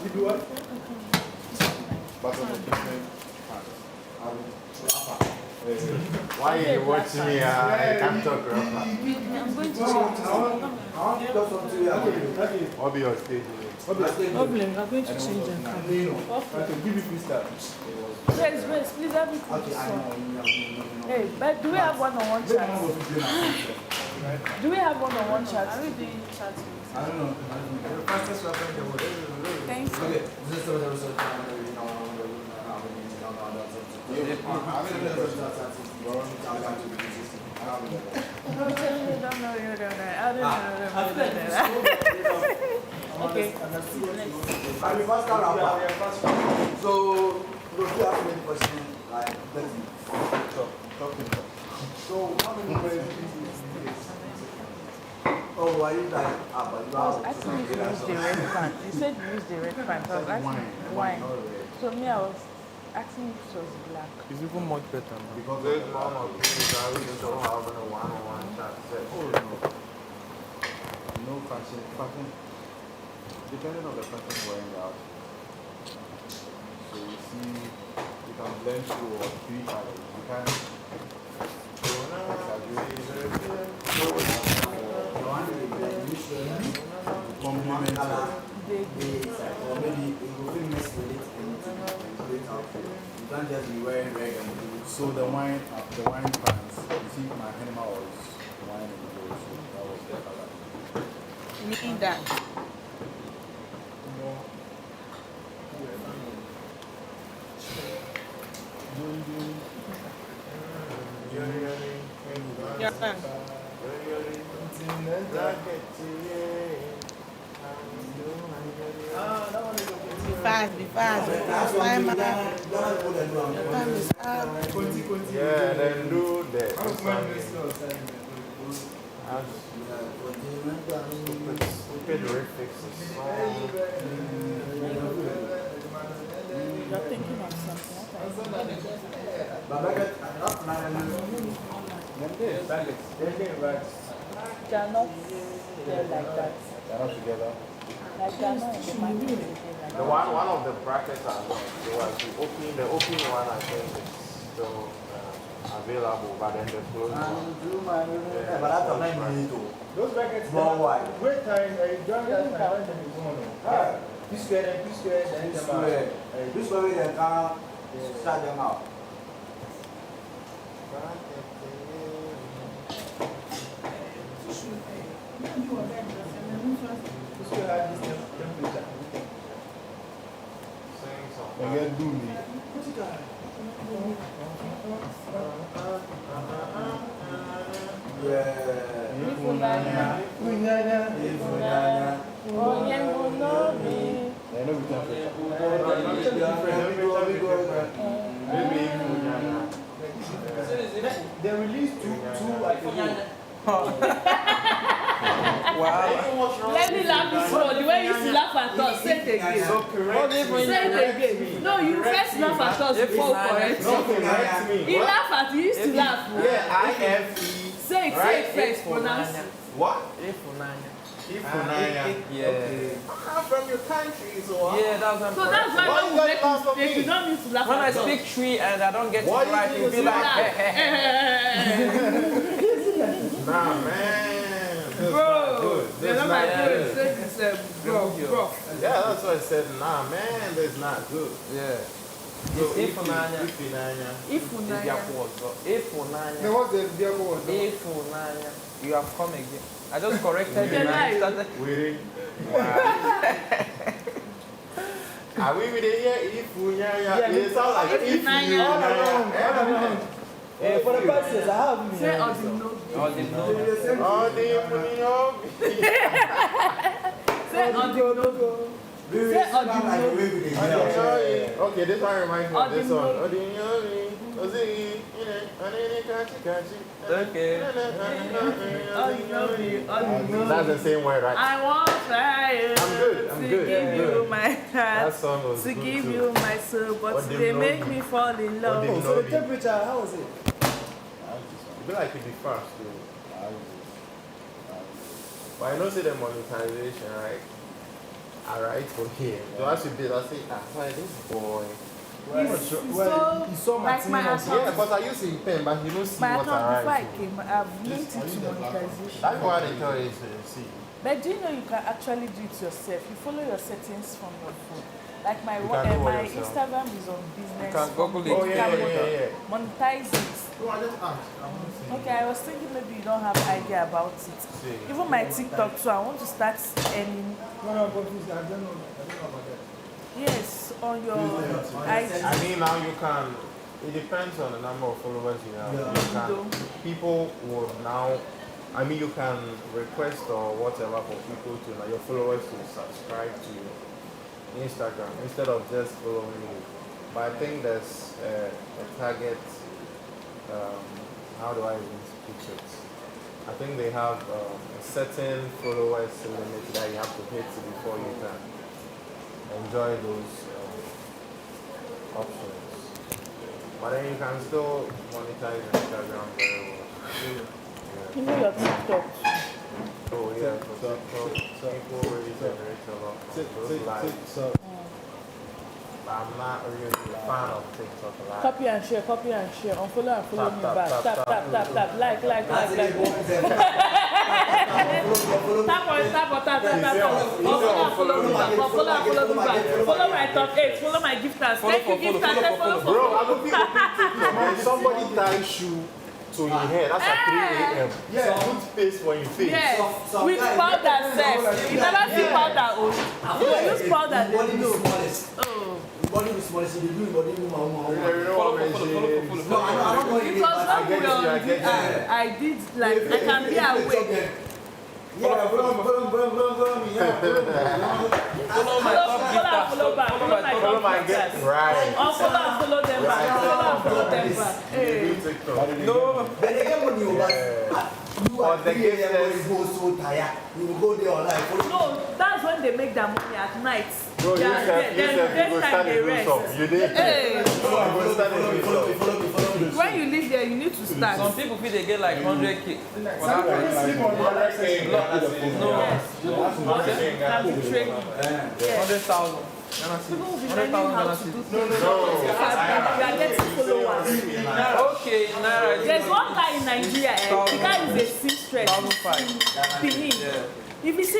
You do what? But on a different why are you watching me? I can't talk right now. I'm going to change What be your stage? Problem, I'm going to change them. Okay, give me freestyle. Yes, please help me cook this one. Hey, but do we have one-on-one chat? Do we have one-on-one chat? Are we doing chat? I don't know. The fastest weapon in the world. Thank you. Okay. Okay. I'm a faster rapper. So, if you ask me a question, like, so, how many ways oh, are you like, Actually, you used the red fan. You said you used the red fan. So I was asking wine. So me, I asking if it was black. It's even much better now. Because This of the mom of things are really so having a one-on-one chat session. no fashion, depending on the person wearing out. So you see, you can blend two or three colors. You can complement it. Or maybe it will be mixed with it and great outfit. You can't just be wearing red and blue. So the wine pants, you see my animal was wine and gold, so that was the color. You need that. Yeah, thanks. Be fast, be fast. That's why my time is up. Yeah, and then do the stupid refixes. You're thinking of something. They're not there like that. They're not together. Like they're not in the market. The one of the brackets are not. The opening one I think is still available, but then the closed one. But that's a 9 minute too. Those brackets, Small wide. great time, join that time, P square, then This way they can start them out. And get Dooley. They released two like a year. Let me laugh this one. The way you used to laugh at us, say it again. Say it again. No, you first laugh at us before correct. He laughed at you, used to laugh. Yeah, IFE. Say it first, pronounce it. What? Yeah. I'm from your country, so Yeah, that's what I'm So that's why when we make mistakes, you don't need to laugh When I at us. speak tree and I don't get it Why you right, think you'll be it's like, like- Nah, man. This Bro, is not good. they're This not is my not bro. good. It's bro. yeah, that's why I said, nah, man, that's not good. yeah. So Ifunanya. Ifunanya. Ifunanya. Ifunanya. What's the vehicle was? Ifunanya. You have come again. I just corrected you Okay, and I nice. started. Waiting. Are we with it here? Ifunanya. It sounds like Ifunanya. Ifunanya. For the pastors, I have Say Odino. Oh, they know. Oh, the Ifunanya. Say Odino. Say Odino. Okay, this one reminds me of this one. Ordinary. Okay. Odino. That's the same word, right? I want fire I'm good, I'm to good, give I'm you good. my That heart, song was to good give too. you my soul, but What they do make you me fall in love. What do you So the temperature, how was it? I feel like it'd be fast too. But I know see the monetization, right? Alright for here. So I should be, I say, why this boy? Well, you saw my Like team my on account. Yeah, but I use in pen, but you don't see My what account before I arrived. came, I've linked it to monetization. That's why they tell you to see. But do you know you can actually do it yourself? You follow your settings from your phone. Like my You can do what my yourself. Instagram is on business. can Google it. Oh, yeah. Monetize it. No, I just asked. I'm not saying. Okay, I was thinking maybe you don't have idea about it. See. Even my TikTok too, I want to start earning. No, I'm confused. I don't know about that. Yes, on your IG. I mean, now you can, it depends on the number of followers you have. Yeah. You can, people will now, I mean, you can request or whatever for people to, like, your followers to subscribe to Instagram instead of just following you. But I think there's a target, how do I even speak it? I think they have a certain followers limit that you have to hit before you can enjoy those options. But then you can still monetize Instagram very well. You know your TikTok. Oh yeah, so people really generate a lot from those lives. But I'm not really a fan of TikTok live. Copy and share. Unfollow and follow me back. Tap. Like. Tap follow me back. Follow my top 8. Follow my gifters. Thank you, gifters. Follow. Bro, I'm looking at TikTok. When somebody ties you to your hair, that's at 3 a.m. Yeah, put paste for your face. Yes, with powder self. You never see powder. You use powder. Body is smallest. Oh. Body is smallest. You do body Follow. No, I don't know. Because I did like I can be awake. Yeah, follow me. Follow my get right. Follow them back. Hey. No. But again, when you are the gifters. go so tired, you will go there online. No, that's when they make their money at night. Bro, you said you go start to do something. You did. Hey. Follow me. When you live there, you need to start. Some people feel they get like 100K. What happens? Training. 100,000. People will be learning how to do things. We are getting followers. Okay, Naira. There's one guy in Nigeria, the guy is a seamstress. 1,500. Benin. If you see